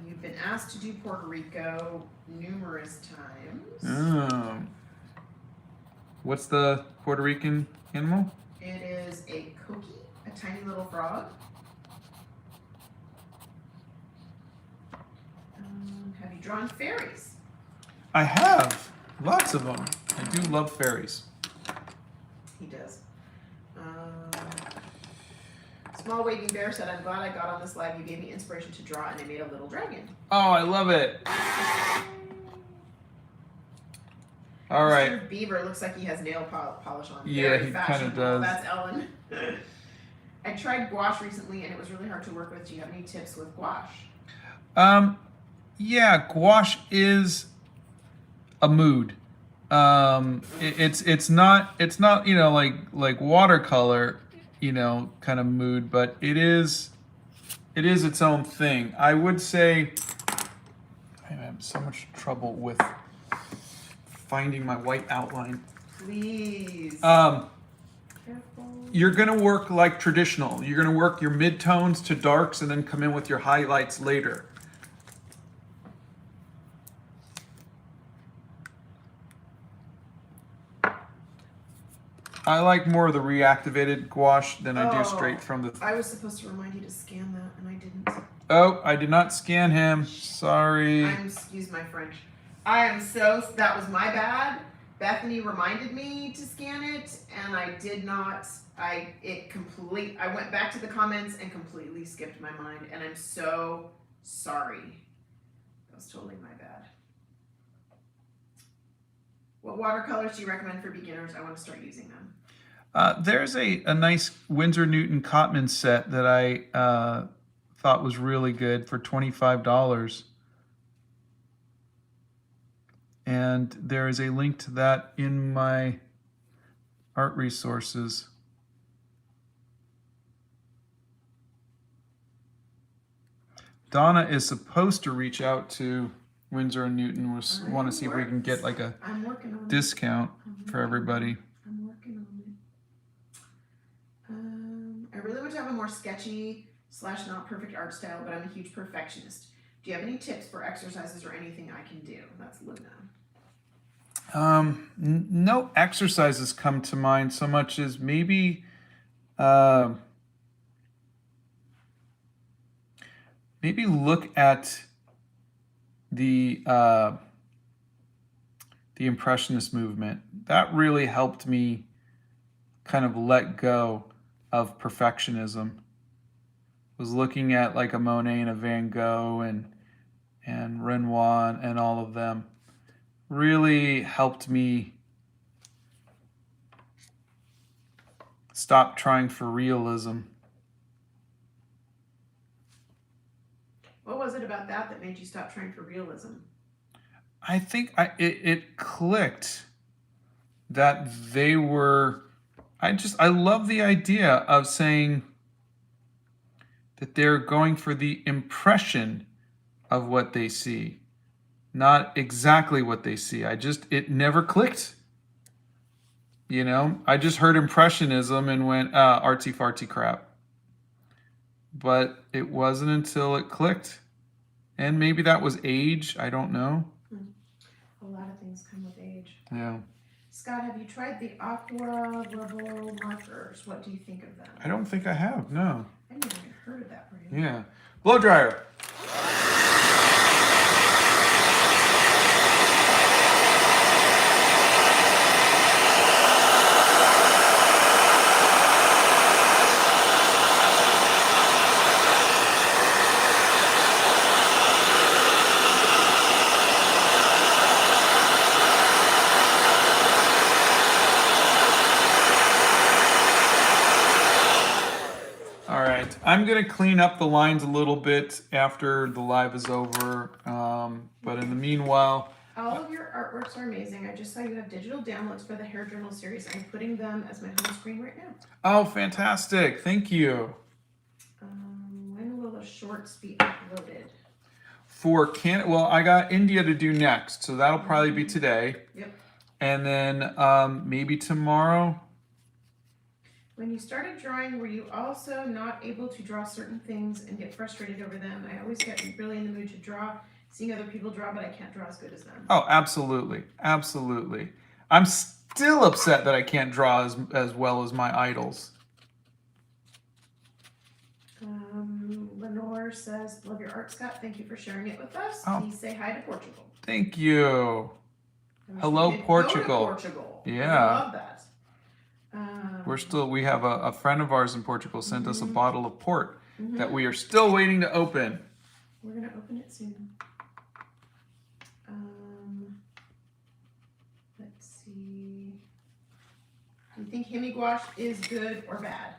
You've been asked to do Puerto Rico numerous times. What's the Puerto Rican animal? It is a coqui, a tiny little frog. Have you drawn fairies? I have. Lots of them. I do love fairies. He does. Small Waving Bear said, "I'm glad I got on this live. You gave me inspiration to draw and I made a little dragon." Oh, I love it. All right. Mr. Beaver looks like he has nail polish on. Yeah, Very he kinda fashionable. does. That's Ellen. I tried gouache recently and it was really hard to work with. Do you have any tips with gouache? Yeah, gouache is a mood. It's not like watercolor, kind of mood, but it is its own thing. I would say I have so much trouble with finding my white outline. Please. Careful. Careful. You're gonna work like traditional. You're gonna work your midtones to darks and then come in with your highlights later. I like more of the reactivated gouache than I do straight from the... I was supposed to remind you to scan that, and I didn't. Oh, I did not scan him. Sorry. Excuse my French. That was my bad. Bethany reminded me to scan it, and I did not. I went back to the comments and completely skipped my mind, and I'm so sorry. That was totally my bad. What watercolors do you recommend for beginners? I want to start using them. There's a nice Winsor Newton Cotman set that I thought was really good for $25. And there is a link to that in my art resources. Donna is supposed to reach out to Winsor and Newton. We want to see if we can get like a discount for everybody. I'm working on it. I really want to have a more sketchy / not perfect art style, but I'm a huge perfectionist. Do you have any tips for exercises or anything I can do? That's Luna. No exercises come to mind so much as maybe look at the Impressionist movement. That really helped me kind of let go of perfectionism. Was looking at like a Monet and a Van Gogh and Renoir and all of them. Really helped me stop trying for realism. What was it about that made you stop trying for realism? I think it clicked that they were... I love the idea of saying that they're going for the impression of what they see, not exactly what they see. It never clicked. I just heard Impressionism and went, artsy fartsy crap. But it wasn't until it clicked. And maybe that was age. I don't know. A lot of things come with age. Yeah. Scott, have you tried the Aqua Level markers? What do you think of them? I don't think I have, no. I never even heard of that brand. Yeah. Blow dryer. I'm going to clean up the lines a little bit after the live is over. But in the meanwhile... All of your artworks are amazing. I just saw you have digital downloads for the hair journal series. I'm putting them as my home screen right now. Oh, fantastic. Thank you. When will the shorts be uploaded? Well, I got India to do next, so that'll probably be today. Yep. And then maybe tomorrow. When you started drawing, were you also not able to draw certain things and get frustrated over them? I always get really in the mood to draw, seeing other people draw, but I can't draw as good as them. Oh, absolutely. Absolutely. I'm still upset that I can't draw as well as my idols. Lenore says, love your art, Scott. Thank you for sharing it with us. Oh. Please say hi to Portugal. Thank you. Hello, Portugal. Go to Portugal. Yeah. I love that. We have a friend of ours in Portugal sent us a bottle of port that we are still waiting to open. We're going to open it soon. Let's see. Do you think hemi-gouache is good or bad?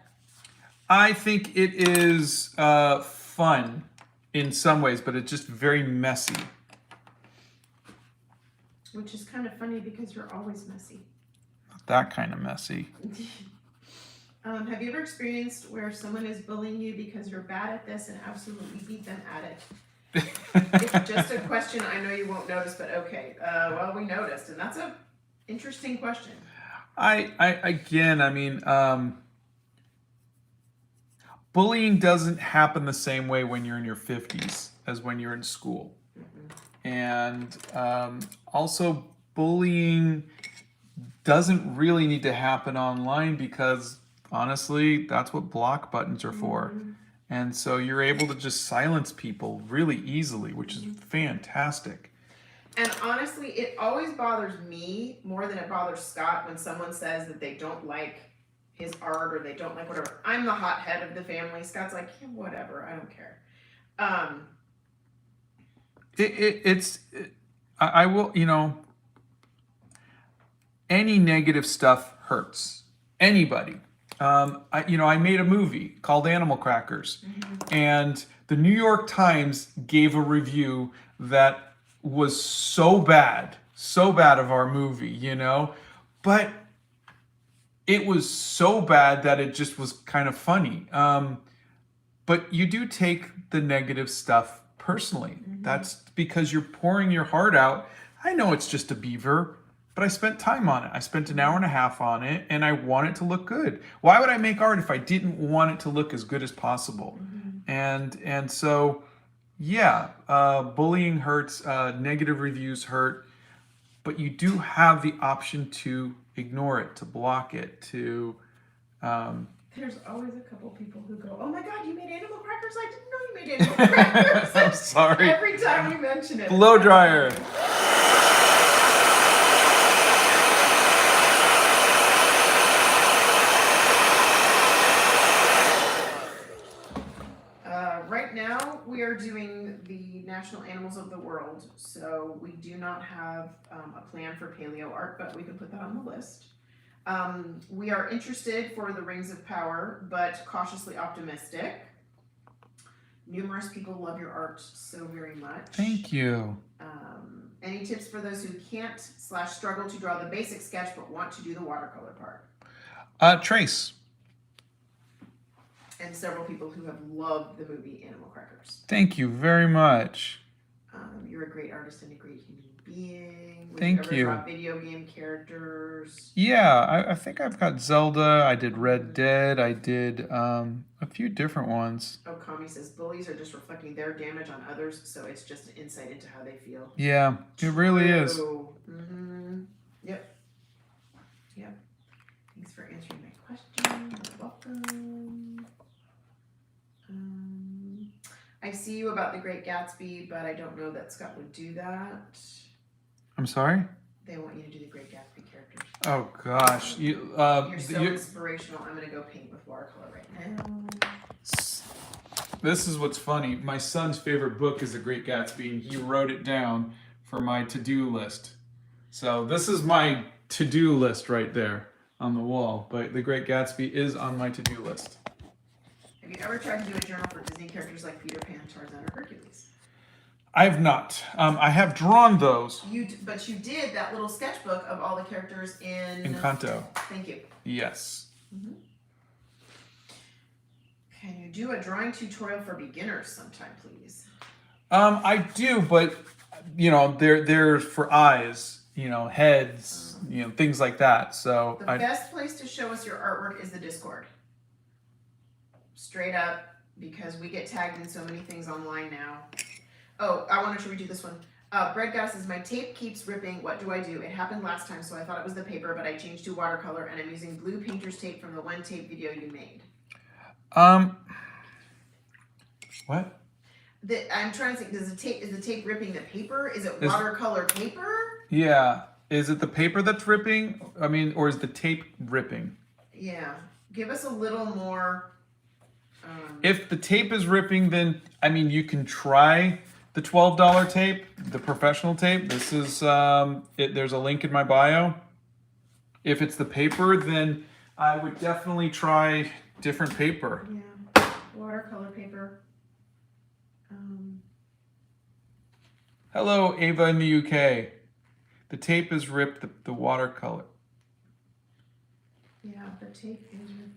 I think it is fun in some ways, but it's just very messy. Which is kind of funny because you're always messy. Not that kind of messy. Have you ever experienced where someone is bullying you because you're bad at this and absolutely beat them at it? It's just a question I know you won't notice, but okay. Well, we noticed, and that's a interesting question. Bullying doesn't happen the same way when you're in your 50s as when you're in school. And also, bullying doesn't really need to happen online because, honestly, that's what block buttons are for. And so you're able to just silence people really easily, which is fantastic. And honestly, it always bothers me more than it bothers Scott when someone says that they don't like his art or they don't like whatever. I'm the hothead of the family. Scott's like, yeah, whatever, I don't care. I will, any negative stuff hurts anybody. I made a movie called Animal Crackers, and the New York Times gave a review that was so bad of our movie, but it was so bad that it just was kind of funny. But you do take the negative stuff personally. That's because you're pouring your heart out. I know it's just a beaver, but I spent time on it. I spent an hour and a half on it, and I want it to look good. Why would I make art if I didn't want it to look as good as possible? And so, yeah, bullying hurts, negative reviews hurt, but you do have the option to ignore it, to block it, to... There's always a couple people who go, oh my God, you made animal crackers? I didn't know you made animal crackers. I'm sorry. Every time you mention it. Blow dryer. Right now, we are doing the national animals of the world, so we do not have a plan for paleo art, but we can put that on the list. We are interested for the Rings of Power, but cautiously optimistic. Numerous people love your art so very much. Thank you. Any tips for those who can't / struggle to draw the basic sketch but want to do the watercolor part? Trace. And several people who have loved the movie Animal Crackers. Thank you very much. You're a great artist and a great human being. Thank you. Draw video game characters? Yeah, I think I've got Zelda. I did Red Dead. I did a few different ones. Oh, Kami says bullies are just reflecting their damage on others, so it's just an insight into how they feel. Yeah, it really is. Yep. Thanks for answering my question. You're welcome. I see you about The Great Gatsby, but I don't know that Scott would do that. I'm sorry? They want you to do the Great Gatsby characters. Oh, gosh. You're so inspirational. I'm going to go paint with watercolor right now. This is what's funny. My son's favorite book is The Great Gatsby, and he wrote it down for my to-do list. So this is my to-do list right there on the wall, but The Great Gatsby is on my to-do list. Have you ever tried to do a journal for Disney characters like Peter Pan, Tarzan, or Hercules? I have not. I have drawn those. But you did that little sketchbook of all the characters in Encanto. Thank you. Yes. Mm-hmm. Can you do a drawing tutorial for beginners sometime, please? I do, but you know, they're for eyes, you know, heads, you know, things like that. So the best place to show us your artwork is the Discord. Straight up, because we get tagged in so many things online now. Oh, I wanted to redo this one. Bread Guy says, my tape keeps ripping. What do I do? It happened last time, so I thought it was the paper, but I changed to watercolor, and I'm using blue painter's tape from the one tape video you made. What? I'm trying to think. Is the tape ripping the paper? Is it watercolor paper? Yeah. Is it the paper that's ripping? I mean, or is the tape ripping? Yeah. Give us a little more. If the tape is ripping, then I mean, you can try the $12 tape, the professional tape. This is there's a link in my bio. If it's the paper, then I would definitely try different paper. Yeah, watercolor paper. Hello, Ava in the UK. The tape is ripped, the watercolor. Yeah, the tape is ripped.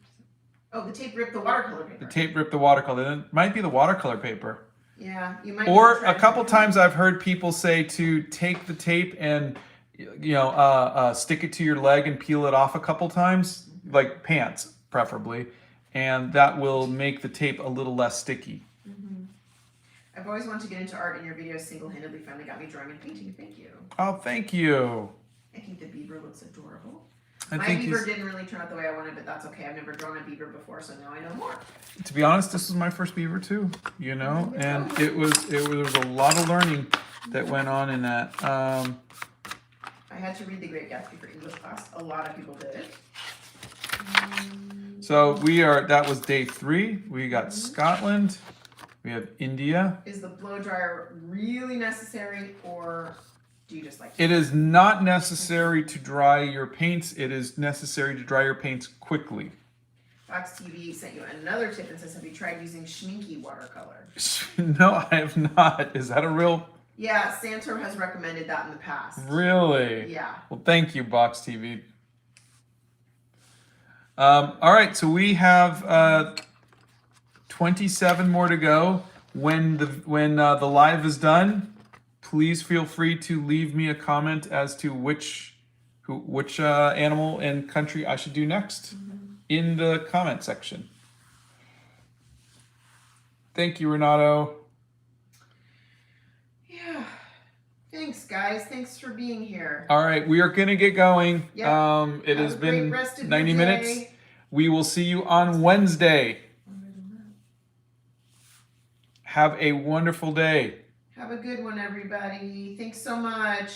Oh, the tape ripped the watercolor paper. The tape ripped the watercolor. It might be the watercolor paper. Yeah, you might. Or a couple times I've heard people say to take the tape and, you know, stick it to your leg and peel it off a couple times, like pants preferably, and that will make the tape a little less sticky. Mm-hmm. I've always wanted to get into art, and your videos single-handedly finally got me drawing and painting. Thank you. Oh, thank you. I think the beaver looks adorable. I My think beaver didn't really turn out the way I wanted, but that's okay. I've never drawn a beaver before, so now I know more. To be honest, this was my first beaver too, you know, and it was a lot of learning that went on in that. I had to read The Great Gatsby for English class. A lot of people did. So that was day 3. We got Scotland. We have India. Is the blow dryer really necessary, or do you just like to? It is not necessary to dry your paints. It is necessary to dry your paints quickly. Fox TV sent you another tip and says, have you tried using Schminky watercolor? No, I have not. Is that a real? Yeah, Santor has recommended that in the past. Really? Yeah. Well, thank you, Box TV. All right, so we have 27 more to go. When the live is done, please feel free to leave me a comment as to which animal and country I should do next in the comment section. Thank you, Renato. Yeah. Thanks, guys. Thanks for being here. All right, we are gonna get going. Yep. It has been rest of 90 your minutes. day. We will see you on Wednesday. Have a wonderful day. Have a good one, everybody. Thanks so much.